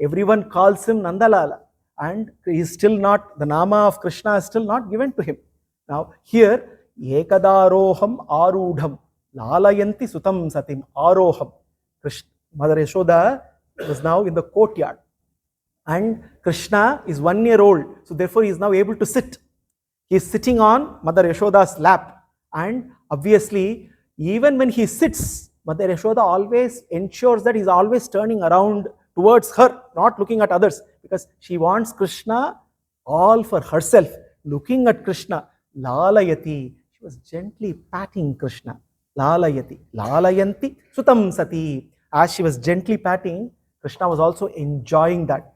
Speaker 1: Everyone calls him Nandalala, and he is still not, the Nama of Krishna is still not given to him. Now here, Ekadaroham Arudham. Lalayanti sutam satim aroham. Mother Yashoda was now in the courtyard. And Krishna is 1 year old. So therefore he is now able to sit. He is sitting on Mother Yashoda's lap. And obviously, even when he sits, Mother Yashoda always ensures that he is always turning around towards her, not looking at others, because she wants Krishna all for herself. Looking at Krishna, Lalayati, she was gently patting Krishna. Lalayati, Lalayanti, Sutam Sati. As she was gently patting, Krishna was also enjoying that.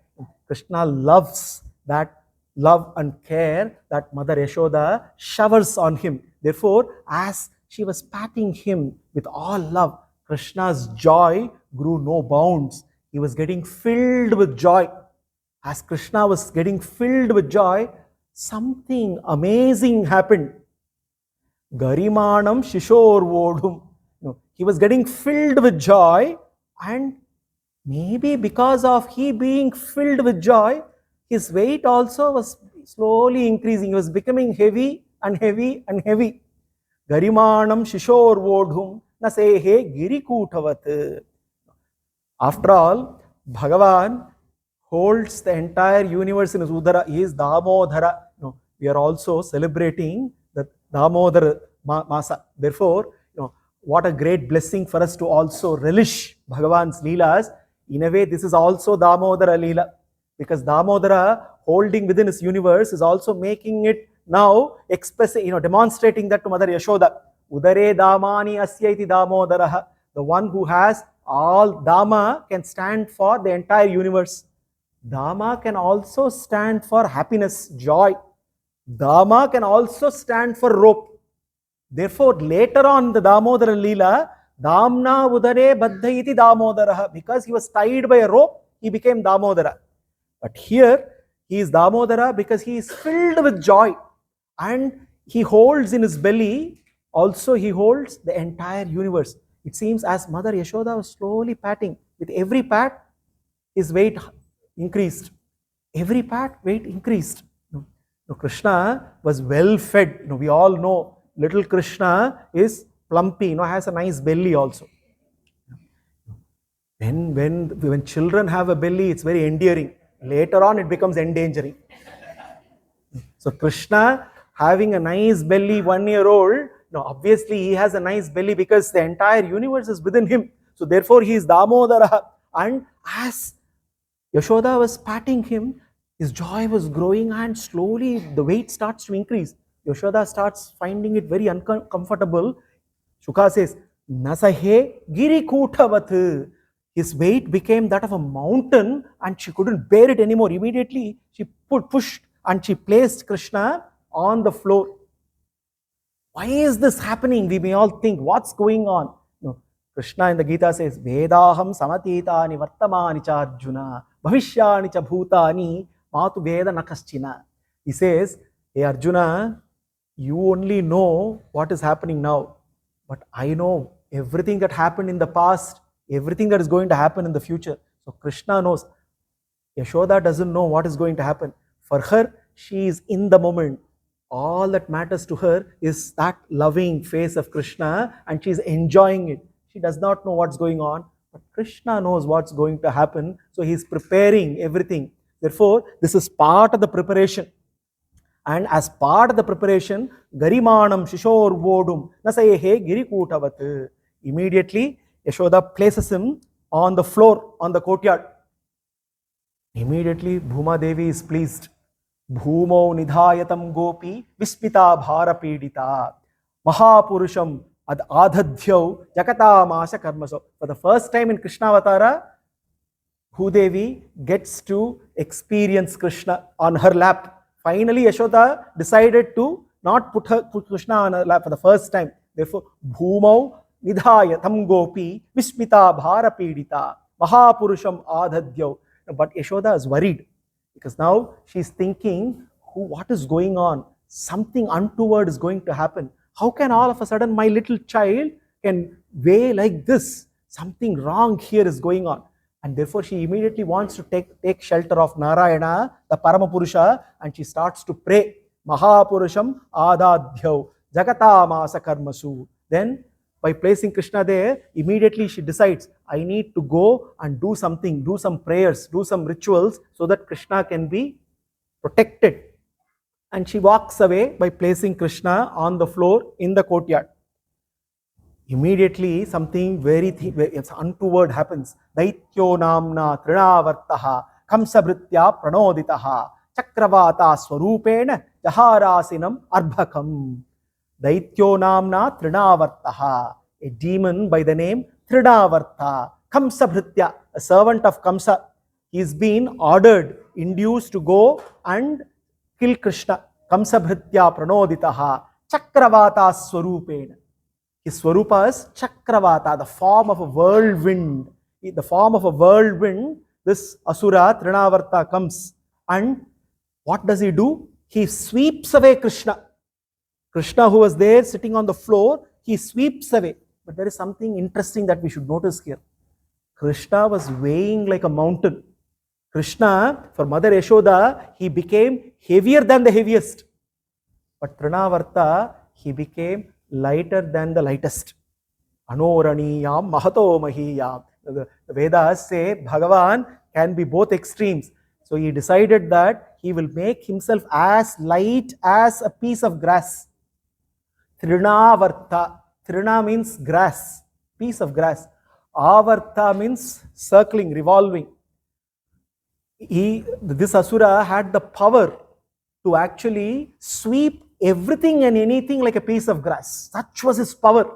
Speaker 1: Krishna loves that love and care that Mother Yashoda showers on him. Therefore, as she was patting him with all love, Krishna's joy grew no bounds. He was getting filled with joy. As Krishna was getting filled with joy, something amazing happened. Garimanam Shishor Vodhum. He was getting filled with joy, and maybe because of he being filled with joy, his weight also was slowly increasing. He was becoming heavy and heavy and heavy. Garimanam Shishor Vodhum Nasehe Girikutavat. After all, Bhagavan holds the entire universe in his Udara. He is Damodhara. We are also celebrating the Damodhara Masa. Therefore, what a great blessing for us to also relish Bhagavan's Leelas. In a way, this is also Damodhara Leela, because Damodhara holding within his universe is also making it now expressing, demonstrating that to Mother Yashoda. Udare Damani Asya iti Damodharaha. The one who has all Dama can stand for the entire universe. Dama can also stand for happiness, joy. Dama can also stand for rope. Therefore, later on the Damodhara Leela, Damna Udare Baddhaiti Damodharaha, because he was tied by a rope, he became Damodhara. But here, he is Damodhara because he is filled with joy. And he holds in his belly, also he holds the entire universe. It seems as Mother Yashoda was slowly patting. With every pat, his weight increased. Every pat, weight increased. Krishna was well fed. We all know little Krishna is plumpy, has a nice belly also. When children have a belly, it's very endearing. Later on, it becomes endangering. So Krishna having a nice belly, 1 year old, obviously he has a nice belly because the entire universe is within him. So therefore he is Damodhara. And as Yashoda was patting him, his joy was growing and slowly the weight starts to increase. Yashoda starts finding it very uncomfortable. Shuka says, Nasahe Girikutavat. His weight became that of a mountain and she couldn't bear it anymore. Immediately she pushed and she placed Krishna on the floor. Why is this happening? We may all think, what's going on? Krishna in the Gita says, Vedaham samatitani vartamani cha Arjuna, bhavishyani cha bhutani, matu veda nakaschina. He says, hey Arjuna, you only know what is happening now. But I know everything that happened in the past, everything that is going to happen in the future. So Krishna knows. Yashoda doesn't know what is going to happen. For her, she is in the moment. All that matters to her is that loving face of Krishna and she is enjoying it. She does not know what's going on, but Krishna knows what's going to happen. So he is preparing everything. Therefore, this is part of the preparation. And as part of the preparation, Garimanam Shishor Vodum Nasayehe Girikutavat. Immediately, Yashoda places him on the floor, on the courtyard. Immediately, Bhuma Devi is pleased. Bhumo Nidhayatam Gopi Vispita Bharapidita Mahapurusham Ad Adhadhyau Jakatamasa Karmaso. For the first time in Krishna Avatara, Bhudevi gets to experience Krishna on her lap. Finally, Yashoda decided to not put Krishna on her lap for the first time. Therefore, Bhumau Nidhayatam Gopi Vispita Bharapidita Mahapurusham Adhadhyau. But Yashoda is worried because now she's thinking, what is going on? Something untoward is going to happen. How can all of a sudden my little child can weigh like this? Something wrong here is going on. And therefore she immediately wants to take shelter of Narayana, the Paramapurusha, and she starts to pray. Mahapurusham Adadhyau Jagatamasa Karmasu. Then by placing Krishna there, immediately she decides, I need to go and do something, do some prayers, do some rituals so that Krishna can be protected. And she walks away by placing Krishna on the floor in the courtyard. Immediately something very untoward happens. Daityo namna TrNavarta kamsabritya pranoditaha Chakravartha swarupena jaharasinam arbhakam. Daityo namna TrNavarta, a demon by the name TrNavarta, Kamsabhritya, a servant of Kamsa. He's been ordered, induced to go and kill Krishna. Kamsabhritya pranoditaha Chakravartha swarupena. His swarupa is Chakravartha, the form of a whirlwind. In the form of a whirlwind, this Asura TrNavarta comes, and what does he do? He sweeps away Krishna. Krishna, who was there sitting on the floor, he sweeps away. But there is something interesting that we should notice here. Krishna was weighing like a mountain. Krishna, for Mother Yashoda, he became heavier than the heaviest. But TrNavarta, he became lighter than the lightest. Anoraniyam mahato mahiyam. The Vedas say Bhagavan can be both extremes. So he decided that he will make himself as light as a piece of grass. TrNavarta. Trina means grass, piece of grass. Avarta means circling, revolving. This Asura had the power to actually sweep everything and anything like a piece of grass. Such was his power.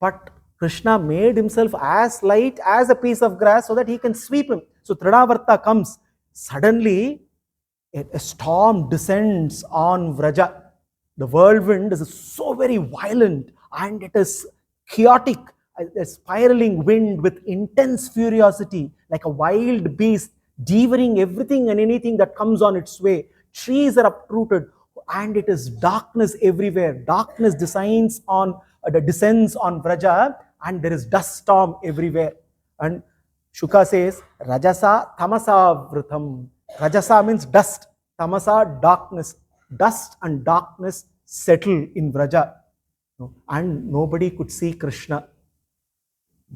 Speaker 1: But Krishna made himself as light as a piece of grass so that he can sweep him. So TrNavarta comes. Suddenly, a storm descends on Vraja. The whirlwind is so very violent and it is chaotic, a spiraling wind with intense furiosity, like a wild beast devouring everything and anything that comes on its way. Trees are uprooted and it is darkness everywhere. Darkness descends on Vraja and there is dust storm everywhere. And Shuka says, Rajasa tamasa vritam. Rajasa means dust, tamasa darkness. Dust and darkness settle in Vraja. And nobody could see Krishna.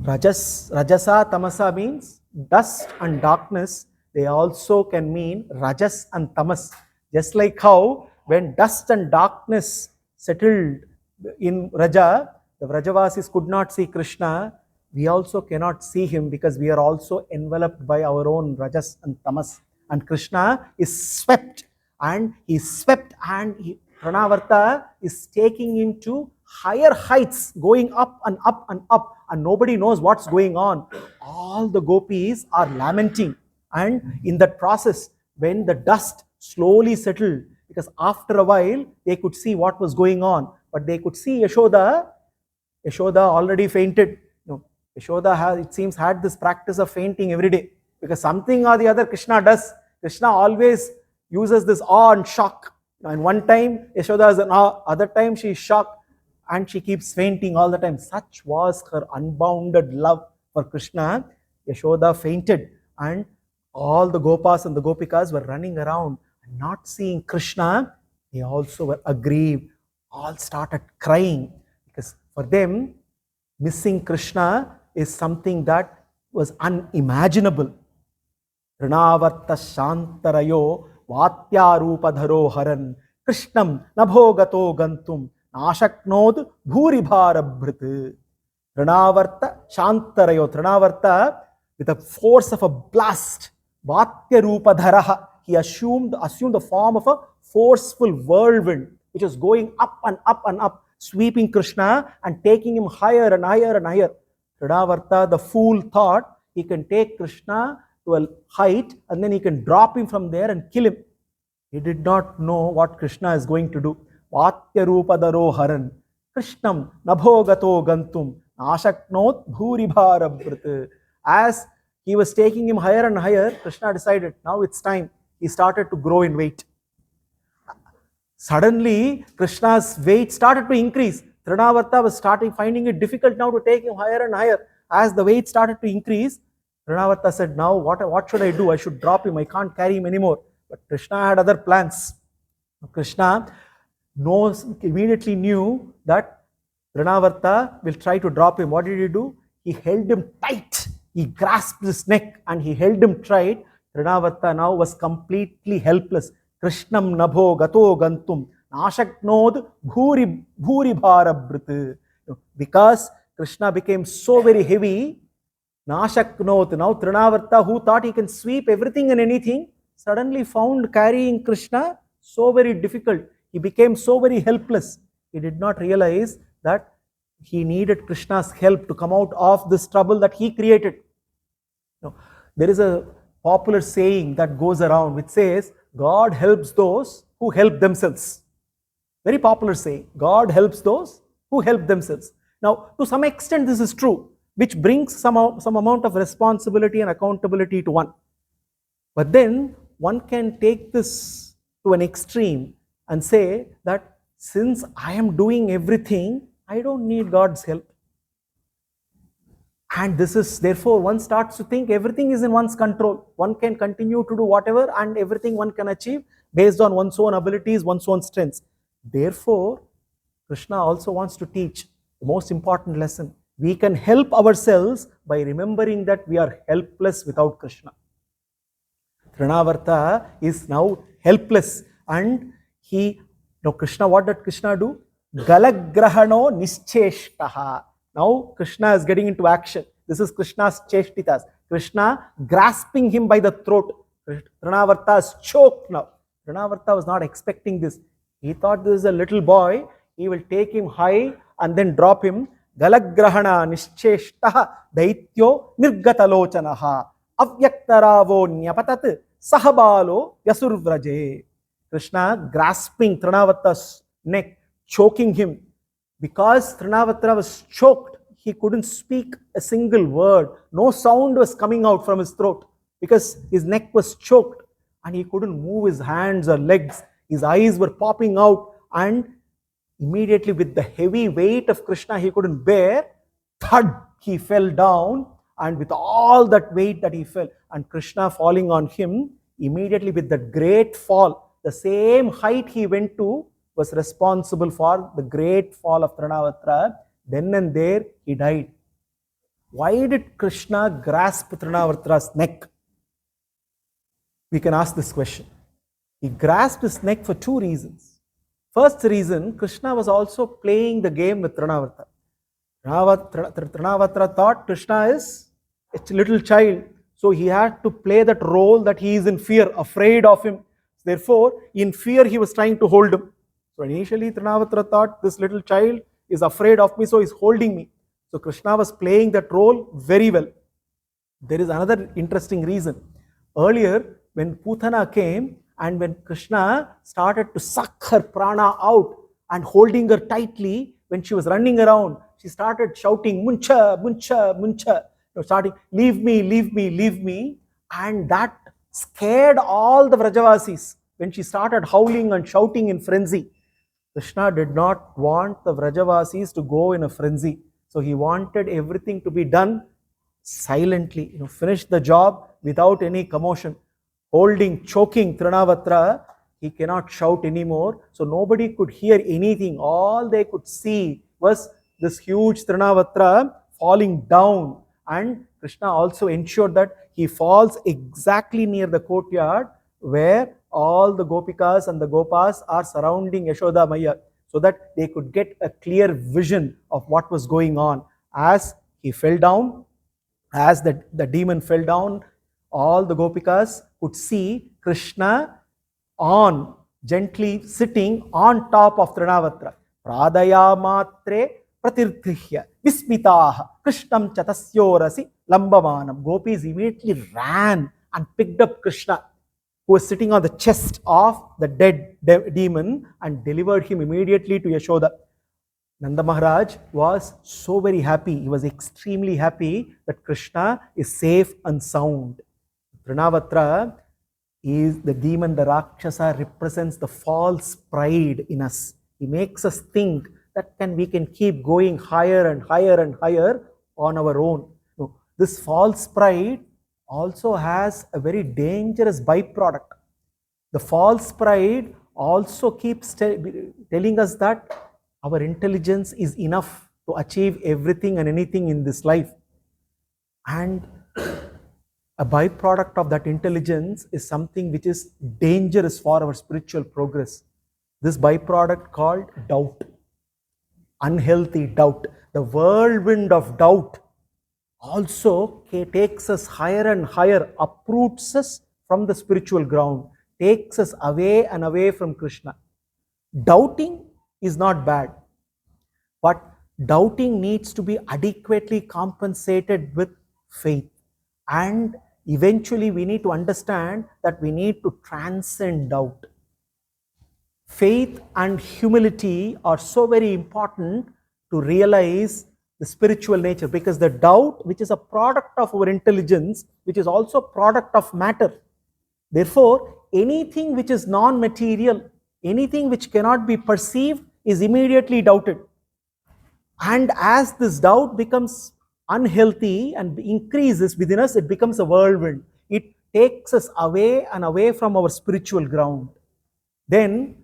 Speaker 1: Rajasa tamasa means dust and darkness. They also can mean Rajas and Tamas. Just like how when dust and darkness settled in Vraja, the Vrajavasis could not see Krishna. We also cannot see him because we are also enveloped by our own Rajas and Tamas. And Krishna is swept, and TrNavarta is taking into higher heights, going up and up and up, and nobody knows what's going on. All the gopis are lamenting, and in that process, when the dust slowly settled, because after a while they could see what was going on, but they could see Yashoda already fainted. Yashoda it seems had this practice of fainting every day, because something or the other Krishna does. Krishna always uses this awe and shock. And one time Yashoda is in awe, other time she is shocked, and she keeps fainting all the time. Such was her unbounded love for Krishna. Yashoda fainted, and all the gopas and the gopikas were running around and not seeing Krishna. They also were aggrieved. All started crying because for them, missing Krishna is something that was unimaginable. TrNavarta shantarayo vatyaroopadharo haran Krishnam nabhogato gantum nashaknod bhuribharabhrit. TrNavarta shantarayo. TrNavarta, with the force of a blast, vatyaroopadharaha, he assumed the form of a forceful whirlwind which was going up and up and up, sweeping Krishna and taking him higher and higher and higher. TrNavarta, the fool, thought he can take Krishna to a height and then he can drop him from there and kill him. He did not know what Krishna is going to do. Vatyaroopadharo haran Krishnam nabhogato gantum nashaknot bhuribharabhrit. As he was taking him higher and higher, Krishna decided, now it's time. He started to grow in weight. Suddenly, Krishna's weight started to increase. TrNavarta was finding it difficult now to take him higher and higher. As the weight started to increase, TrNavarta said, now what should I do? I should drop him. I can't carry him anymore. But Krishna had other plans. Krishna immediately knew that TrNavarta will try to drop him. What did he do? He held him tight. He grasped his neck and he held him tight. TrNavarta now was completely helpless. Krishnam nabho gato gantum nashaknod bhuri bharabrit. Because Krishna became so very heavy, nashaknod, now TrNavarta, who thought he can sweep everything and anything, suddenly found carrying Krishna so very difficult. He became so very helpless. He did not realize that he needed Krishna's help to come out of this trouble that he created. There is a popular saying that goes around which says, God helps those who help themselves. Very popular saying, God helps those who help themselves. Now, to some extent this is true, which brings some amount of responsibility and accountability to one. But then one can take this to an extreme and say that since I am doing everything, I don't need God's help. And this is, therefore, one starts to think everything is in one's control. One can continue to do whatever and everything one can achieve based on one's own abilities, one's own strengths. Therefore, Krishna also wants to teach the most important lesson. We can help ourselves by remembering that we are helpless without Krishna. TrNavarta is now helpless and Krishna, what did Krishna do? Galagrahano nischeshtaha. Now Krishna is getting into action. This is Krishna's cheshtitas. Krishna grasping him by the throat. TrNavarta is choked now. TrNavarta was not expecting this. He thought this is a little boy. He will take him high and then drop him. Galagrahana nischeshtaha daityo nirgatalochanaha avyaktaravo nyapatat sahabalo yasurvraje. Krishna grasping TrNavarta's neck, choking him. Because TrNavarta was choked, he couldn't speak a single word. No sound was coming out from his throat because his neck was choked and he couldn't move his hands or legs. His eyes were popping out and immediately with the heavy weight of Krishna he couldn't bear, thud, he fell down, and with all that weight that he fell and Krishna falling on him, immediately with that great fall, the same height he went to was responsible for the great fall of TrNavarta. Then and there he died. Why did Krishna grasp TrNavarta's neck? We can ask this question. He grasped his neck for two reasons. First reason, Krishna was also playing the game with TrNavarta. TrNavarta thought Krishna is a little child, so he had to play that role that he is in fear, afraid of him. Therefore, in fear he was trying to hold him. So initially TrNavarta thought this little child is afraid of me, so he's holding me. So Krishna was playing that role very well. There is another interesting reason. Earlier, when Putana came and when Krishna started to suck her prana out and holding her tightly, when she was running around, she started shouting, Muncha, Muncha, Muncha, starting, leave me, leave me, leave me. And that scared all the Vrajavasis when she started howling and shouting in frenzy. Krishna did not want the Vrajavasis to go in a frenzy. So he wanted everything to be done silently, finish the job without any commotion. Holding, choking TrNavarta, he cannot shout anymore. So nobody could hear anything. All they could see was this huge TrNavarta falling down. And Krishna also ensured that he falls exactly near the courtyard where all the Gopikas and the Gopas are surrounding Yashoda Maya, so that they could get a clear vision of what was going on. As he fell down, as the demon fell down, all the Gopikas could see Krishna gently sitting on top of TrNavarta. Pradaya matre pratirthihya vismitaha Krishnam chatasyorasi lambamanam. Gopis immediately ran and picked up Krishna, who was sitting on the chest of the dead demon, and delivered him immediately to Yashoda. Nanda Maharaj was so very happy. He was extremely happy that Krishna is safe and sound. TrNavarta is the demon, the Rakshasa, represents the false pride in us. He makes us think that we can keep going higher and higher and higher on our own. No, this false pride also has a very dangerous byproduct. The false pride also keeps telling us that our intelligence is enough. to achieve everything and anything in this life. And a byproduct of that intelligence is something which is dangerous for our spiritual progress. This byproduct called doubt, unhealthy doubt. The whirlwind of doubt also takes us higher and higher, uproots us from the spiritual ground, takes us away and away from Krishna. Doubting is not bad, but doubting needs to be adequately compensated with faith. And eventually we need to understand that we need to transcend doubt. Faith and humility are so very important to realize the spiritual nature, because the doubt, which is a product of our intelligence, which is also a product of matter. Therefore, anything which is non-material, anything which cannot be perceived is immediately doubted. And as this doubt becomes unhealthy and increases within us, it becomes a whirlwind. It takes us away and away from our spiritual ground. Then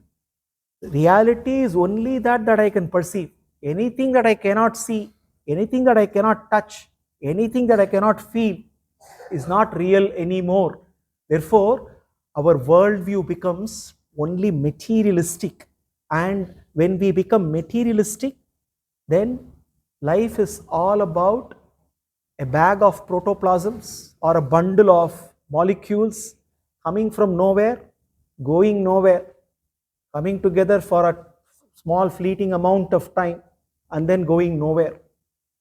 Speaker 1: reality is only that I can perceive. Anything that I cannot see, anything that I cannot touch, anything that I cannot feel is not real anymore. Therefore, our worldview becomes only materialistic. And when we become materialistic, then life is all about a bag of protoplasms or a bundle of molecules coming from nowhere, going nowhere, coming together for a small fleeting amount of time and then going nowhere.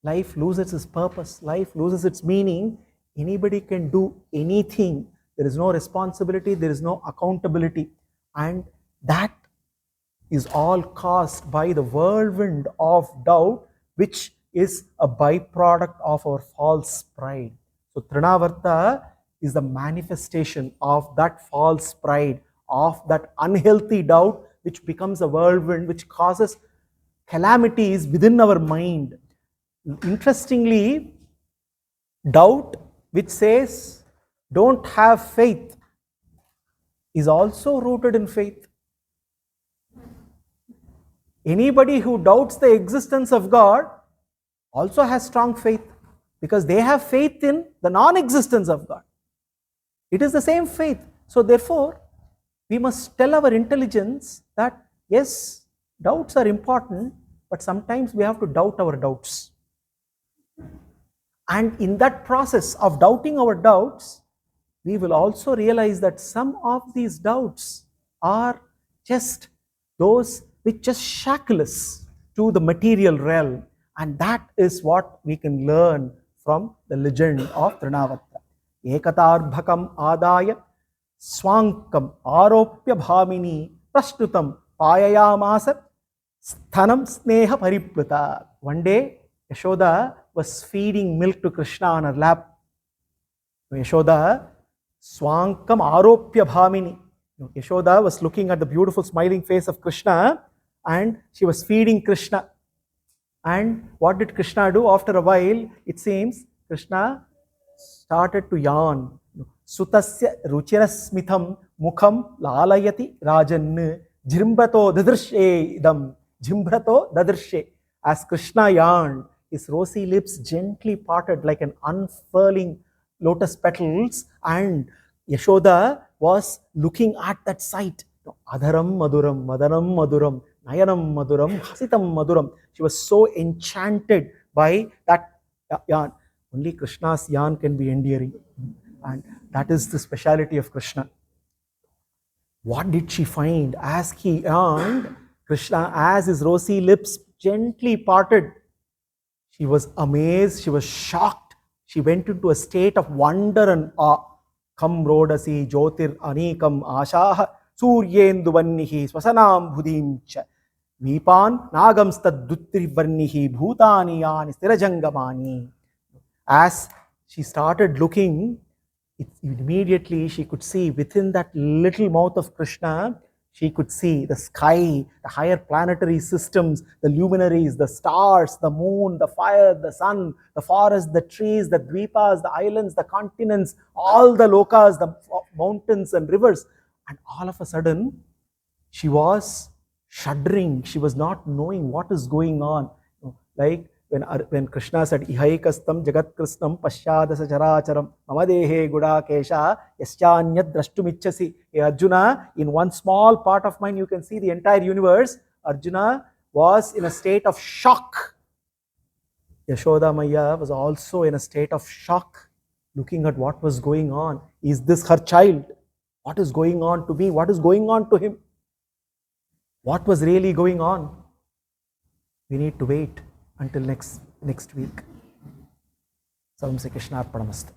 Speaker 1: Life loses its purpose, life loses its meaning. Anybody can do anything. There is no responsibility, there is no accountability. And that is all caused by the whirlwind of doubt, which is a byproduct of our false pride. So TrNavarta is the manifestation of that false pride, of that unhealthy doubt, which becomes a whirlwind, which causes calamities within our mind. Interestingly, doubt which says don't have faith is also rooted in faith. Anybody who doubts the existence of God also has strong faith, because they have faith in the non-existence of God. It is the same faith. So therefore, we must tell our intelligence that yes, doubts are important, but sometimes we have to doubt our doubts. And in that process of doubting our doubts, we will also realize that some of these doubts are just those which just shackle us to the material realm. And that is what we can learn from the legend of TrNavarta. Ekatarbhakam adaya swankam aropya bhamini prashtutam payayamasa sthanam sneha paripluta. One day, Yashoda was feeding milk to Krishna on her lap. Yashoda swankam aropya bhamini. Yashoda was looking at the beautiful smiling face of Krishna and she was feeding Krishna. And what did Krishna do? After a while, it seems Krishna started to yawn. Sutasya ruchirasmitham mukham lalayati rajan jrimbrato dadrshe idam. Jrimbrato dadrshe. As Krishna yawned, his rosy lips gently parted like an unfurling lotus petals, and Yashoda was looking at that sight. Adharam maduram, madanam maduram, nayanam maduram, hasitam maduram. She was so enchanted by that yarn. Only Krishna's yarn can be endearing. And that is the speciality of Krishna. What did she find? As he yawned, Krishna, as his rosy lips gently parted, she was amazed, she was shocked. She went into a state of wonder and awe. Kam rodasi jyotir anikam ashaha suryenduvannihi swasanam bhudimcha vipan nagamstad dutrivarnihi bhutani yani stirajangamani. As she started looking, immediately she could see within that little mouth of Krishna, she could see the sky, the higher planetary systems, the luminaries, the stars, the moon, the fire, the sun, the forest, the trees, the dvipas, the islands, the continents, all the lokas, the mountains and rivers. And all of a sudden, she was shuddering. She was not knowing what is going on. Like when Krishna said, Ihaikastam Jagat Krishnam Pashyadasa Characharam Mamadehe Gudakesha Yasyanyad Drashtumichasi. Hey Arjuna, in one small part of mind, you can see the entire universe. Arjuna was in a state of shock. Yashoda Maya was also in a state of shock, looking at what was going on. Is this her child? What is going on to me? What is going on to him? What was really going on? We need to wait until next week. Sarvam Sri Krishna Arpanamastu.